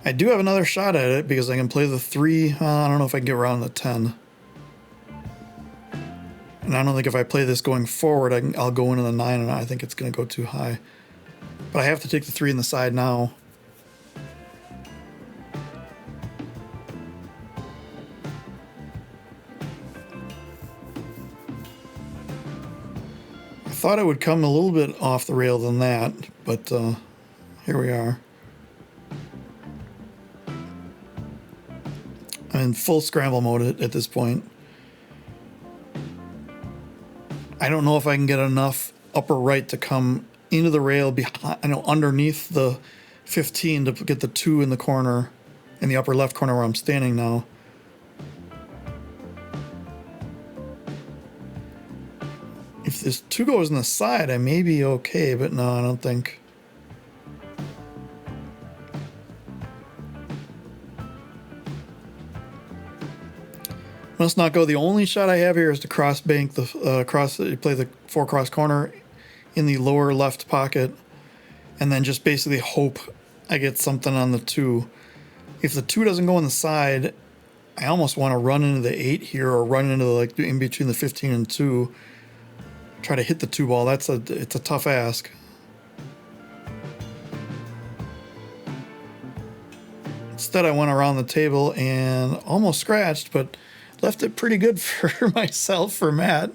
I do have another shot at it because I can play the 3. I don't know if I can get around the 10. And I don't think if I play this going forward, I'll go into the 9, and I think it's going to go too high. But I have to take the 3 in the side now. I thought it would come a little bit off the rail than that, but here we are. I'm in full scramble mode at this point. I don't know if I can get enough upper right to come into the rail behind, underneath the 15 to get the 2 in the corner, in the upper left corner where I'm standing now. If this 2 goes in the side, I may be okay, but no, I don't think. Must not go. The only shot I have here is to cross bank the play the 4 cross corner in the lower left pocket, and then just basically hope I get something on the 2. If the 2 doesn't go in the side, I almost want to run into the 8 here, or run into in between the 15 and 2. Try to hit the 2 ball. It's a tough ask. Instead, I went around the table and almost scratched, but left it pretty good for myself, for Matt.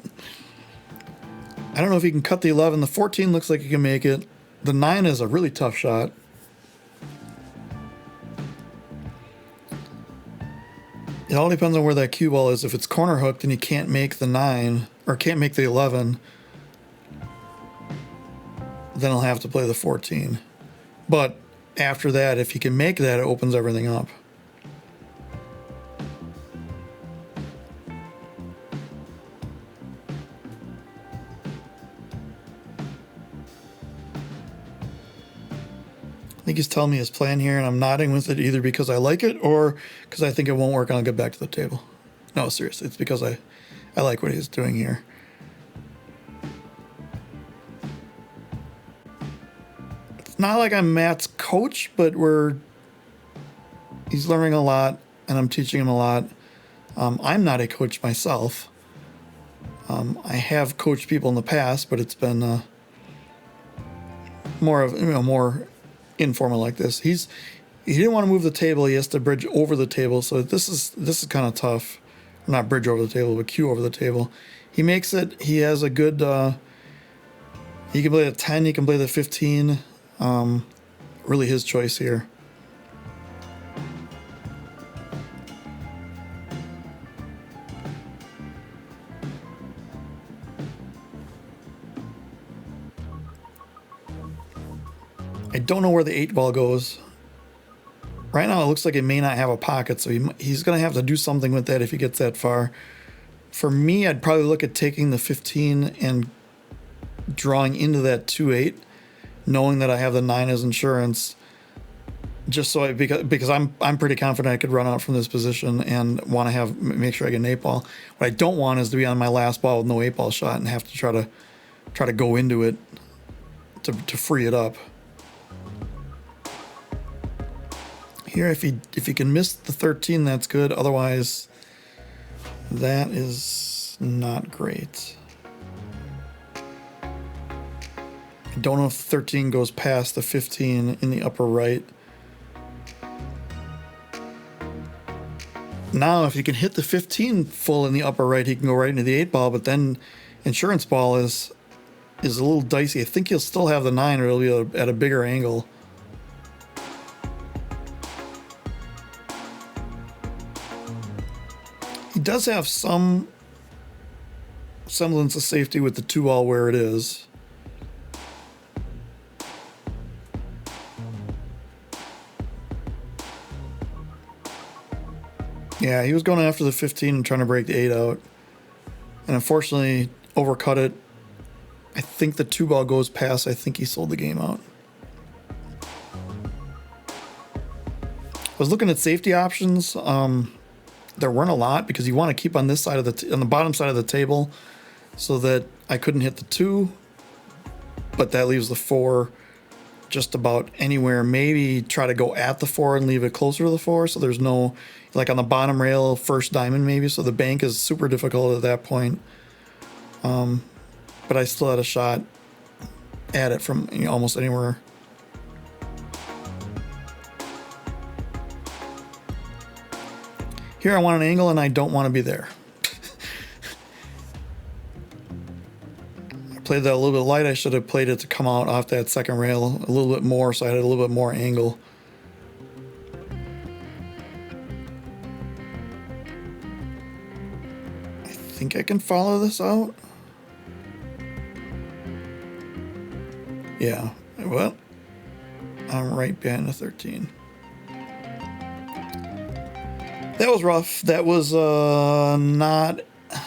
I don't know if he can cut the 11. The 14 looks like he can make it. The 9 is a really tough shot. It all depends on where that cue ball is. If it's corner hooked and he can't make the 9, or can't make the 11, then he'll have to play the 14. But after that, if he can make that, it opens everything up. I think he's telling me his plan here, and I'm nodding with it either because I like it or because I think it won't work and I'll get back to the table. No, seriously, it's because I like what he's doing here. It's not like I'm Matt's coach, but he's learning a lot and I'm teaching him a lot. I'm not a coach myself. I have coached people in the past, but it's been more informal like this. He didn't want to move the table. He has to bridge over the table. So this is kind of tough. Not bridge over the table, but cue over the table. He makes it. He has a good. He can play the 10. He can play the 15. Really his choice here. I don't know where the 8 ball goes. Right now it looks like it may not have a pocket, so he's going to have to do something with that if he gets that far. For me, I'd probably look at taking the 15 and drawing into that 2-8, knowing that I have the 9 as insurance, just so because I'm pretty confident I could run out from this position and want to make sure I get an 8 ball. What I don't want is to be on my last ball with no 8 ball shot and have to try to go into it to free it up. Here, if he can miss the 13, that's good. Otherwise, that is not great. I don't know if 13 goes past the 15 in the upper right. Now, if he can hit the 15 full in the upper right, he can go right into the 8 ball, but then insurance ball is a little dicey. I think he'll still have the 9, or it'll be at a bigger angle. He does have some semblance of safety with the 2 ball where it is. Yeah, he was going after the 15 and trying to break the 8 out. And unfortunately, overcut it. I think the 2 ball goes past. I think he sold the game out. I was looking at safety options. There weren't a lot because you want to keep on this side of on the bottom side of the table so that I couldn't hit the 2, but that leaves the 4 just about anywhere. Maybe try to go at the 4 and leave it closer to the 4, so there's no, like on the bottom rail, first diamond maybe, so the bank is super difficult at that point. But I still had a shot at it from almost anywhere. Here I want an angle and I don't want to be there. I played that a little bit light. I should have played it to come out off that second rail a little bit more, so I had a little bit more angle. I think I can follow this out. Yeah, well, I'm right behind the 13. That was rough. That was not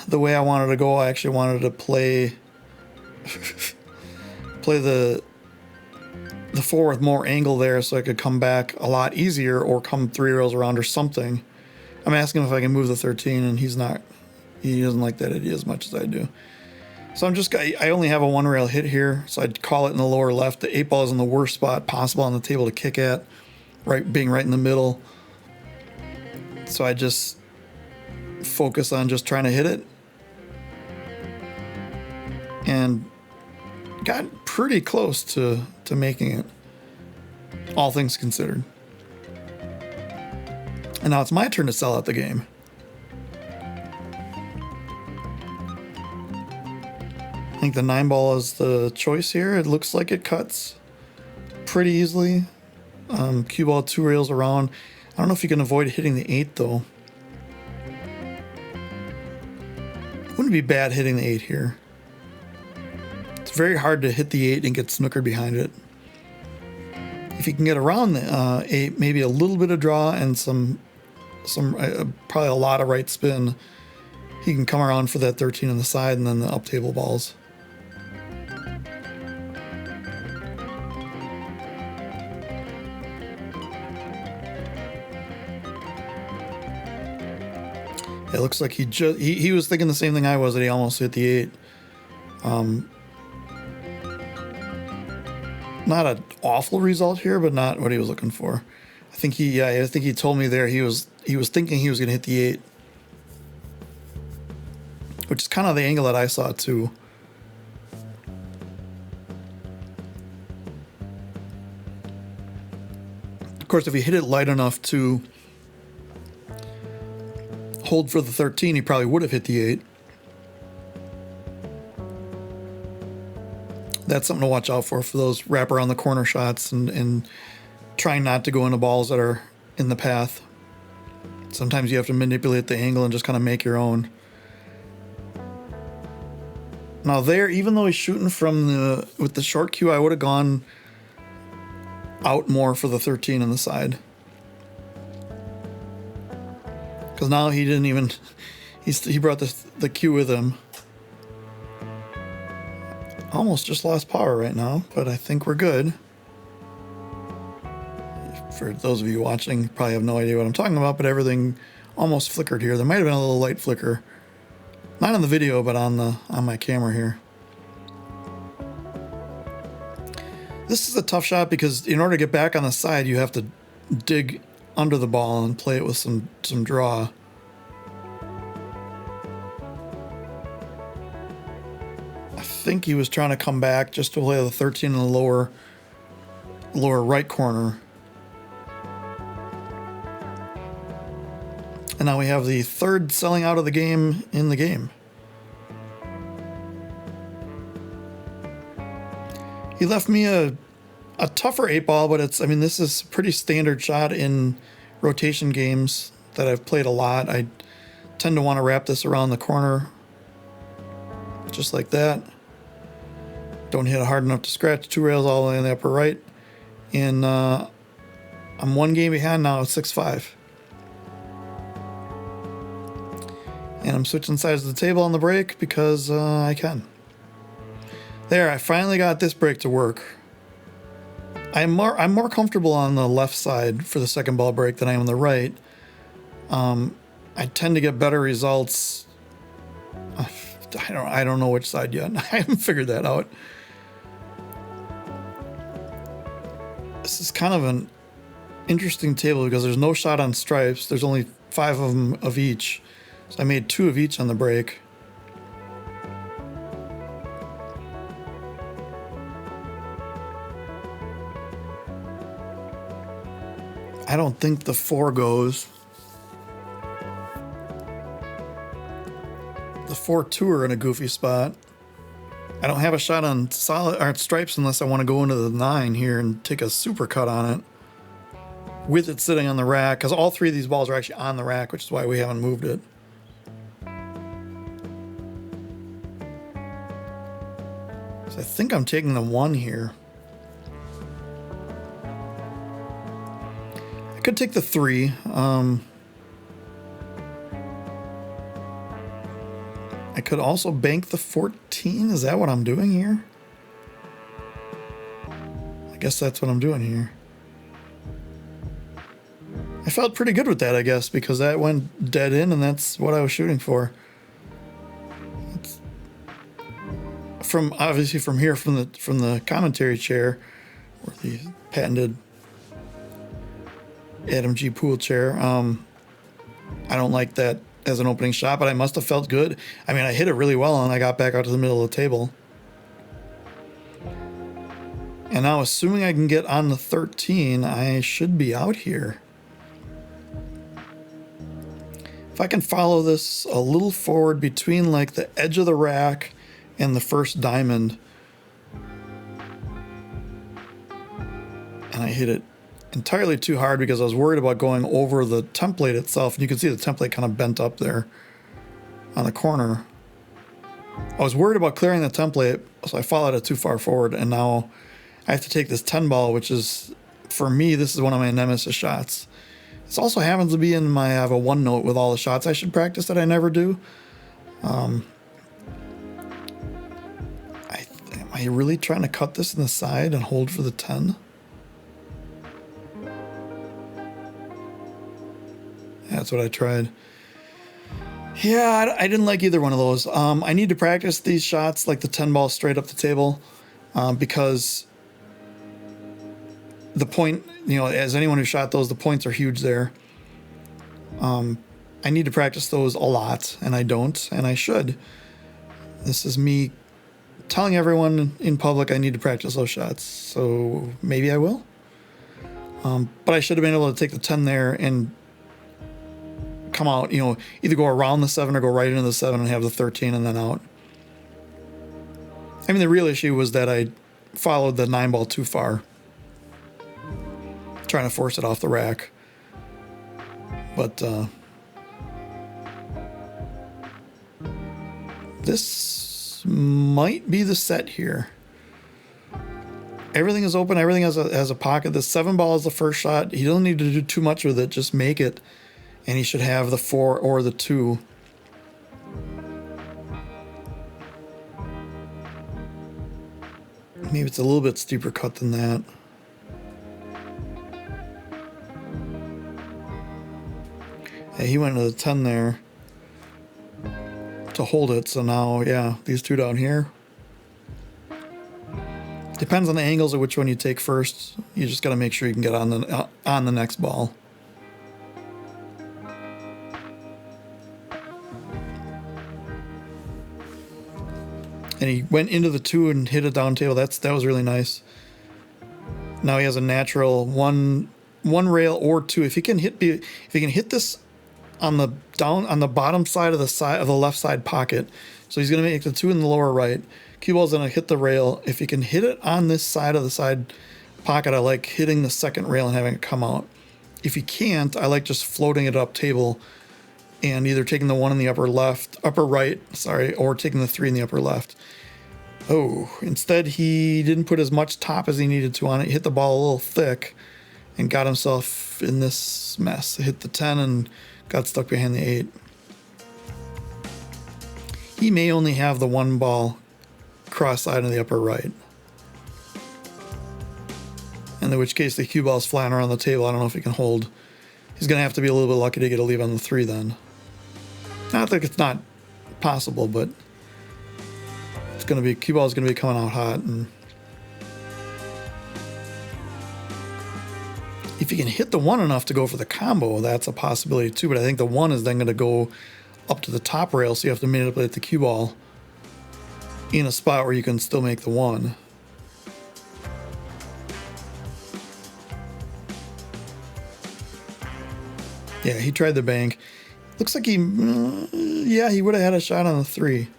the way I wanted to go. I actually wanted to play the 4 with more angle there so I could come back a lot easier or come 3 rails around or something. I'm asking him if I can move the 13 and he doesn't like that idea as much as I do. So I only have a 1 rail hit here, so I'd call it in the lower left. The 8 ball is in the worst spot possible on the table to kick at, being right in the middle. So I just focus on just trying to hit it. And got pretty close to making it, all things considered. And now it's my turn to sell out the game. I think the 9 ball is the choice here. It looks like it cuts pretty easily. Cue ball 2 rails around. I don't know if you can avoid hitting the 8 though. Wouldn't be bad hitting the 8 here. It's very hard to hit the 8 and get snookered behind it. If you can get around the 8, maybe a little bit of draw and some probably a lot of right spin, he can come around for that 13 on the side and then the up table balls. It looks like he was thinking the same thing I was, that he almost hit the 8. Not an awful result here, but not what he was looking for. I think he told me there he was thinking he was going to hit the 8, which is kind of the angle that I saw too. Of course, if he hit it light enough to hold for the 13, he probably would have hit the 8. That's something to watch out for those wrap around the corner shots and trying not to go into balls that are in the path. Sometimes you have to manipulate the angle and just kind of make your own. Now there, even though he's shooting with the short cue, I would have gone out more for the 13 on the side. Because now he didn't even, he brought the cue with him. Almost just lost power right now, but I think we're good. For those of you watching, probably have no idea what I'm talking about, but everything almost flickered here. There might have been a little light flicker. Not on the video, but on my camera here. This is a tough shot because in order to get back on the side, you have to dig under the ball and play it with some draw. I think he was trying to come back just to play the 13 in the lower right corner. And now we have the third selling out of the game in the game. He left me a tougher 8-ball, but this is a pretty standard shot in rotation games that I've played a lot. I tend to want to wrap this around the corner, just like that. Don't hit it hard enough to scratch 2 rails all the way in the upper right. And I'm 1 game behind now at 6-5. And I'm switching sides of the table on the break because I can. There, I finally got this break to work. I'm more comfortable on the left side for the second ball break than I am on the right. I tend to get better results. I don't know which side yet. I haven't figured that out. This is kind of an interesting table because there's no shot on stripes. There's only 5 of them of each. So I made 2 of each on the break. I don't think the 4 goes. The 4-2 are in a goofy spot. I don't have a shot on solid or stripes unless I want to go into the 9 here and take a super cut on it with it sitting on the rack, because all 3 of these balls are actually on the rack, which is why we haven't moved it. So I think I'm taking the 1 here. I could take the 3. I could also bank the 14. Is that what I'm doing here? I guess that's what I'm doing here. I felt pretty good with that, I guess, because that went dead in, and that's what I was shooting for. Obviously from here, from the commentary chair, or the patented Adam G. Poole chair. I don't like that as an opening shot, but I must have felt good. I mean, I hit it really well, and I got back out to the middle of the table. And now, assuming I can get on the 13, I should be out here. If I can follow this a little forward between like the edge of the rack and the first diamond, and I hit it entirely too hard because I was worried about going over the template itself. And you can see the template kind of bent up there on the corner. I was worried about clearing the template, so I followed it too far forward, and now I have to take this 10 ball, which is, for me, this is one of my nemesis shots. This also happens to be in my, I have a OneNote with all the shots I should practice that I never do. Am I really trying to cut this in the side and hold for the 10? That's what I tried. Yeah, I didn't like either one of those. I need to practice these shots, like the 10 ball straight up the table, because the point, as anyone who shot those, the points are huge there. I need to practice those a lot, and I don't, and I should. This is me telling everyone in public I need to practice those shots, so maybe I will. But I should have been able to take the 10 there and come out, either go around the 7 or go right into the 7 and have the 13 and then out. I mean, the real issue was that I followed the 9 ball too far, trying to force it off the rack. But this might be the set here. Everything is open. Everything has a pocket. The 7 ball is the first shot. He doesn't need to do too much with it. Just make it. And he should have the 4 or the 2. Maybe it's a little bit steeper cut than that. Yeah, he went to the 10 there to hold it. So now, yeah, these 2 down here. Depends on the angles of which one you take first. You just got to make sure you can get on the next ball. And he went into the 2 and hit a down table. That was really nice. Now he has a natural one rail or 2. If he can hit this on the bottom side of the left side pocket, so he's gonna make the 2 in the lower right. Cue ball's gonna hit the rail. If he can hit it on this side of the side pocket, I like hitting the second rail and having it come out. If he can't, I like just floating it up table and either taking the 1 in the upper right, or taking the 3 in the upper left. Oh, instead he didn't put as much top as he needed to on it. He hit the ball a little thick and got himself in this mess. Hit the 10 and got stuck behind the 8. He may only have the 1 ball cross-side in the upper right. In which case the cue ball's flying around the table. I don't know if he can hold. He's going to have to be a little bit lucky to get a leave on the 3 then. Not that it's not possible, but cue ball's going to be coming out hot. And if you can hit the 1 enough to go for the combo, that's a possibility too. But I think the 1 is then going to go up to the top rail, so you have to manipulate the cue ball in a spot where you can still make the 1. Yeah, he tried the bank. Looks like he would have had a shot on the 3.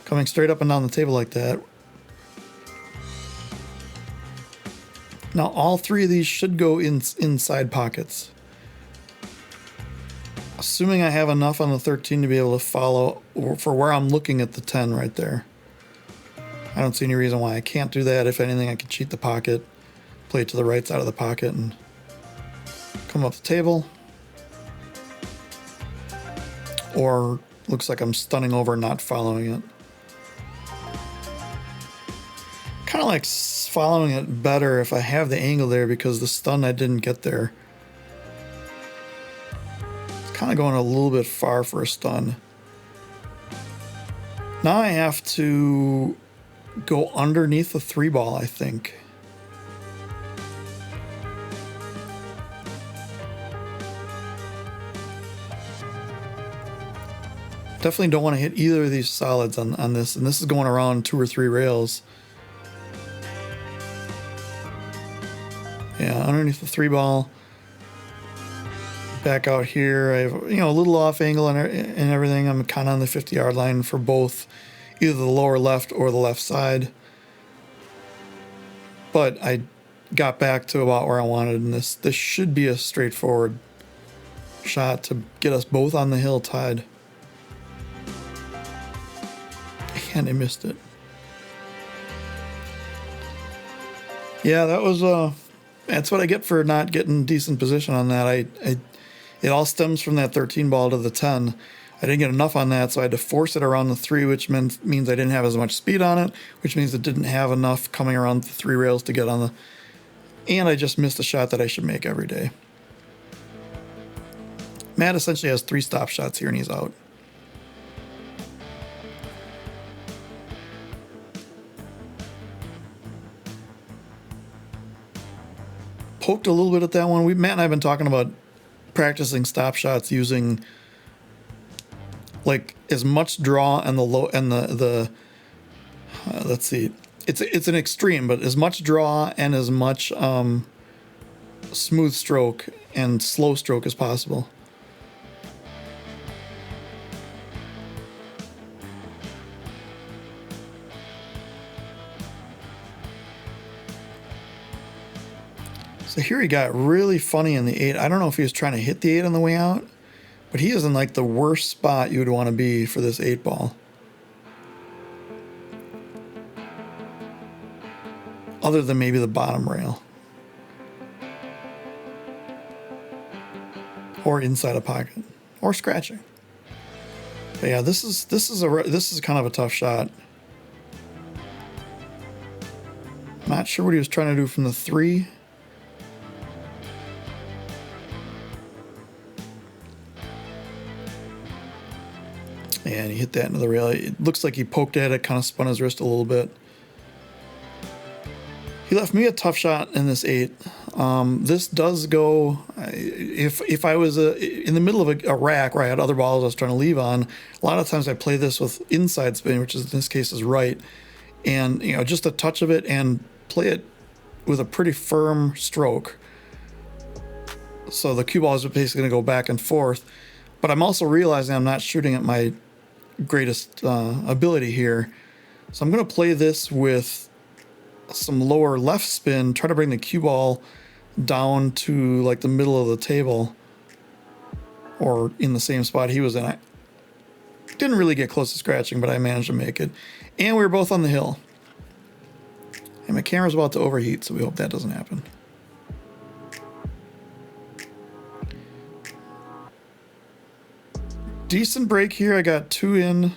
Coming straight up and down the table like that. Now all 3 of these should go inside pockets. Assuming I have enough on the 13 to be able to follow for where I'm looking at the 10 right there. I don't see any reason why I can't do that. If anything, I can cheat the pocket, play it to the right side of the pocket, and come up the table. Or looks like I'm stunning over and not following it. Kind of like following it better if I have the angle there, because the stun I didn't get there. It's kind of going a little bit far for a stun. Now I have to go underneath the 3 ball, I think. Definitely don't want to hit either of these solids on this, and this is going around 2 or 3 rails. Yeah, underneath the 3 ball. Back out here, I have a little off angle and everything. I'm kind of on the 50-yard line for both either the lower left or the left side. But I got back to about where I wanted, and this should be a straightforward shot to get us both on the hill tied. And I missed it. Yeah, that was that's what I get for not getting decent position on that. It all stems from that 13 ball to the 10. I didn't get enough on that, so I had to force it around the 3, which means I didn't have as much speed on it, which means it didn't have enough coming around the 3 rails to get on the... And I just missed a shot that I should make every day. Matt essentially has 3 stop shots here, and he's out. Poked a little bit at that one. Matt and I have been talking about practicing stop shots using like as much draw and the low and the let's see, it's an extreme, but as much draw and as much smooth stroke and slow stroke as possible. So here he got really funny in the 8. I don't know if he was trying to hit the 8 on the way out, but he is in like the worst spot you would want to be for this 8 ball. Other than maybe the bottom rail. Or inside a pocket. Or scratching. But yeah, this is kind of a tough shot. Not sure what he was trying to do from the 3. And he hit that into the rail. It looks like he poked at it, kind of spun his wrist a little bit. He left me a tough shot in this 8. This does go, if I was in the middle of a rack where I had other balls I was trying to leave on, a lot of times I play this with inside spin, which is, in this case is right. And, you know, just a touch of it and play it with a pretty firm stroke. So the cue balls are basically going to go back and forth. But I'm also realizing I'm not shooting at my greatest ability here. So I'm going to play this with some lower left spin, try to bring the cue ball down to like the middle of the table or in the same spot he was in. I didn't really get close to scratching, but I managed to make it. And we were both on the hill. And my camera's about to overheat, so we hope that doesn't happen. Decent break here. I got 2 in.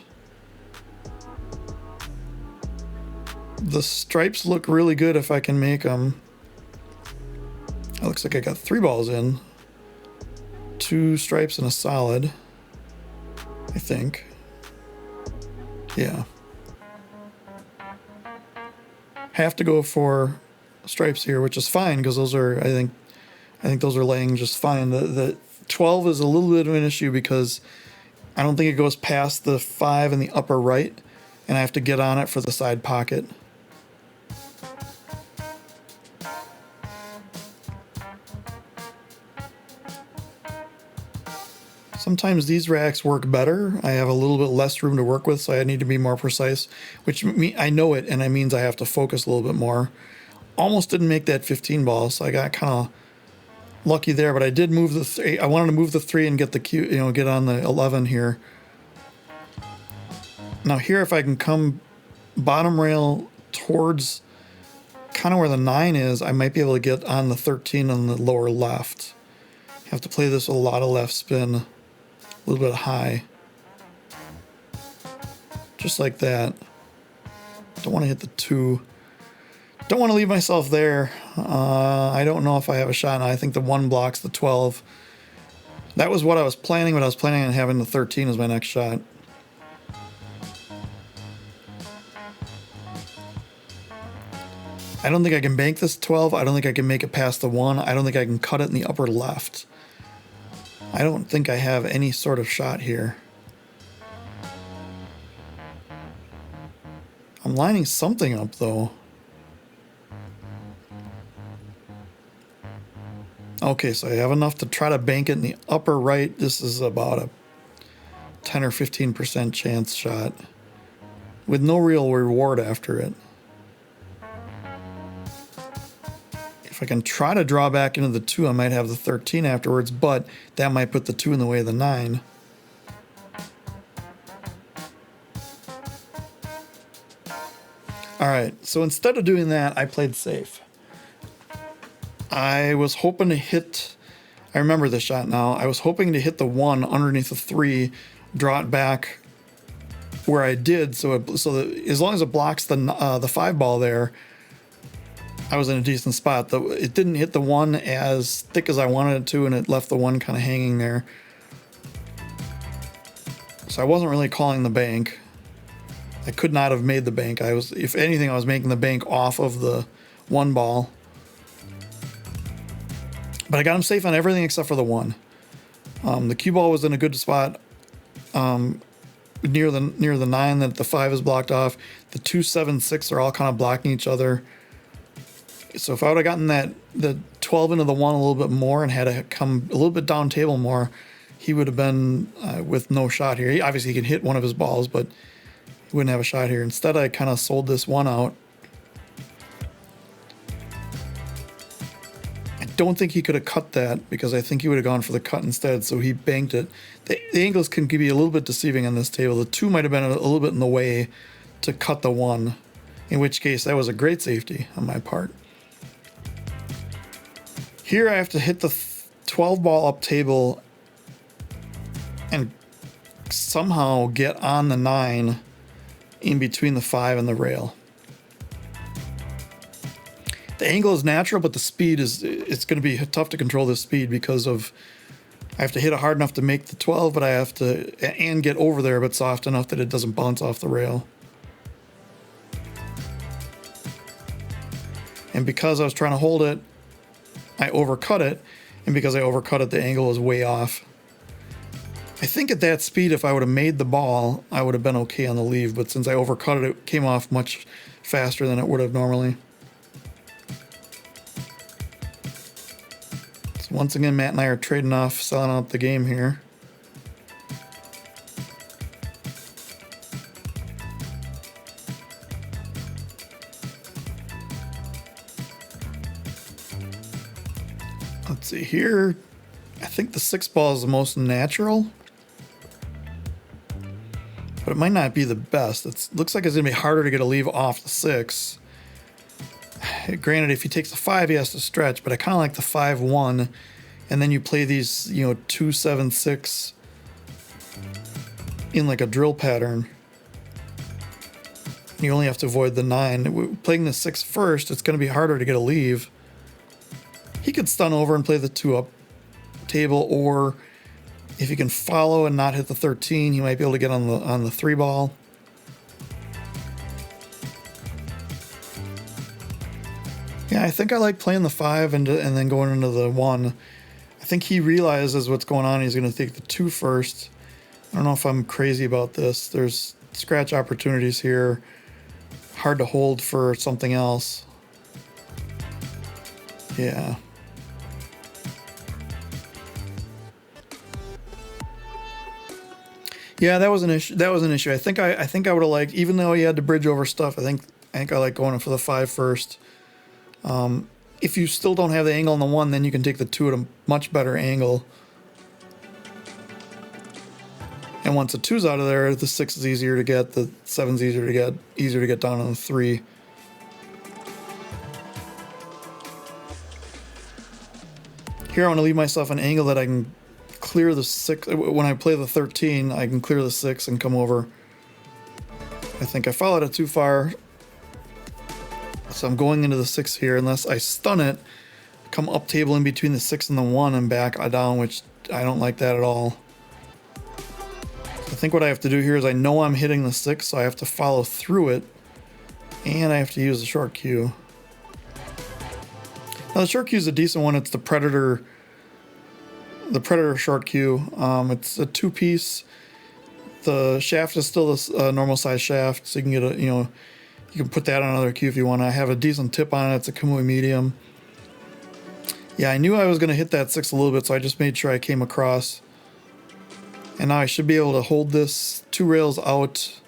The stripes look really good if I can make them. It looks like I got 3 balls in. 2 stripes and a solid, I think. Yeah. Have to go for stripes here, which is fine because those are, I think those are laying just fine. The 12 is a little bit of an issue because I don't think it goes past the 5 in the upper right, and I have to get on it for the side pocket. Sometimes these racks work better. I have a little bit less room to work with, so I need to be more precise, which I know it, and that means I have to focus a little bit more. Almost didn't make that 15 ball, so I got kind of lucky there, but I did move the 3. I wanted to move the 3 and get the cue, get on the 11 here. Now here, if I can come bottom rail towards kind of where the 9 is, I might be able to get on the 13 on the lower left. Have to play this with a lot of left spin, a little bit high. Just like that. Don't want to hit the 2. Don't want to leave myself there. I don't know if I have a shot. I think the 1 blocks the 12. That was what I was planning, but I was planning on having the 13 as my next shot. I don't think I can bank this 12. I don't think I can make it past the 1. I don't think I can cut it in the upper left. I don't think I have any sort of shot here. I'm lining something up, though. Okay, so I have enough to try to bank it in the upper right. This is about a 10 or 15% chance shot. with no real reward after it. If I can try to draw back into the 2, I might have the 13 afterwards, but that might put the 2 in the way of the 9. All right, so instead of doing that, I played safe. I was hoping to hit, I remember this shot now, I was hoping to hit the 1 underneath the 3, draw it back where I did, so that as long as it blocks the 5 ball there, I was in a decent spot. It didn't hit the 1 as thick as I wanted it to, and it left the 1 kind of hanging there. So I wasn't really calling the bank. I could not have made the bank. If anything, I was making the bank off of the 1 ball. But I got him safe on everything except for the 1. The cue ball was in a good spot near the 9 that the 5 is blocked off. The 2, 7, 6 are all kind of blocking each other. So if I would have gotten the 12 into the 1 a little bit more and had to come a little bit down table more, he would have been with no shot here. Obviously, he can hit one of his balls, but he wouldn't have a shot here. Instead, I kind of sold this 1 out. I don't think he could have cut that because I think he would have gone for the cut instead, so he banked it. The angles can be a little bit deceiving on this table. The 2 might have been a little bit in the way to cut the 1, in which case that was a great safety on my part. Here I have to hit the 12 ball up table and somehow get on the 9 in between the 5 and the rail. The angle is natural, but the speed it's going to be tough to control the speed because of I have to hit it hard enough to make the 12, but I have to and get over there but soft enough that it doesn't bounce off the rail. And because I was trying to hold it, I overcut it, and because I overcut it, the angle was way off. I think at that speed, if I would have made the ball, I would have been okay on the leave, but since I overcut it, it came off much faster than it would have normally. So once again, Matt and I are trading off, selling out the game here. Let's see here. I think the 6 ball is the most natural, but it might not be the best. It looks like it's going to be harder to get a leave off the 6. Granted, if he takes the 5, he has to stretch, but I kind of like the 5-1, and then you play these, 2, 7, 6 in like a drill pattern. You only have to avoid the 9. Playing the 6 first, it's going to be harder to get a leave. He could stun over and play the 2 up table, or if he can follow and not hit the 13, he might be able to get on the 3 ball. Yeah, I think I like playing the 5 and then going into the 1. I think he realizes what's going on. He's going to take the 2 first. I don't know if I'm crazy about this. There's scratch opportunities here. Hard to hold for something else. Yeah. Yeah, that was an issue. I think I would have liked, even though he had to bridge over stuff. I think I like going for the 5 first. If you still don't have the angle on the 1, then you can take the 2 at a much better angle. And once the 2's out of there, the 6 is easier to get, the 7's easier to get down on the 3. Here I want to leave myself an angle that I can clear the 6. When I play the 13, I can clear the 6 and come over. I think I followed it too far. So I'm going into the 6 here, unless I stun it, come up table in between the 6 and the 1 and back down, which I don't like that at all. I think what I have to do here is I know I'm hitting the 6, so I have to follow through it, and I have to use the short cue. Now the short cue is a decent one. It's the Predator short cue. It's a 2-piece. The shaft is still a normal size shaft, so you can get you can put that on another cue if you want. I have a decent tip on it. It's a Kamui medium. Yeah, I knew I was going to hit that 6 a little bit, so I just made sure I came across. And now I should be able to hold this 2 rails out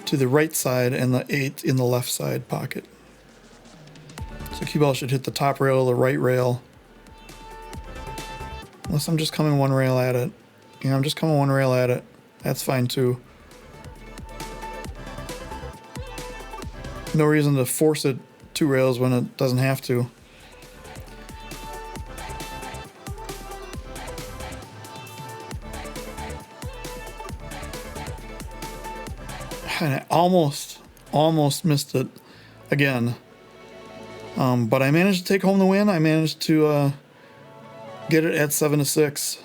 to the right side and the 8 in the left side pocket. So cue ball should hit the top rail, the right rail. Unless I'm just coming one rail at it. Yeah, I'm just coming one rail at it. That's fine too. No reason to force it 2 rails when it doesn't have to. And I almost missed it again. But I managed to take home the win. I managed to get it at 7-6.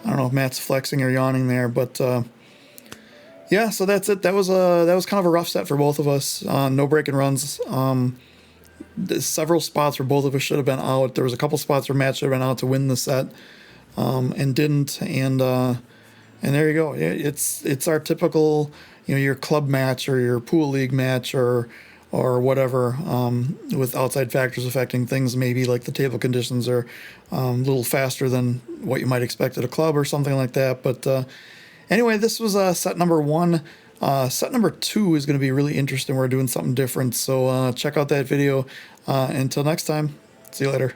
I don't know if Matt's flexing or yawning there, but yeah. So that's it. That was kind of a rough set for both of us. No breaking runs. Several spots where both of us should have been out. There was a couple spots where Matt should have been out to win the set, and didn't. And there you go. It's our typical, your club match or your pool league match or whatever, with outside factors affecting things, maybe like the table conditions are a little faster than what you might expect at a club or something like that. But anyway, this was set number 1. Set number 2 is going to be really interesting. We're doing something different, so check out that video. Until next time, see you later.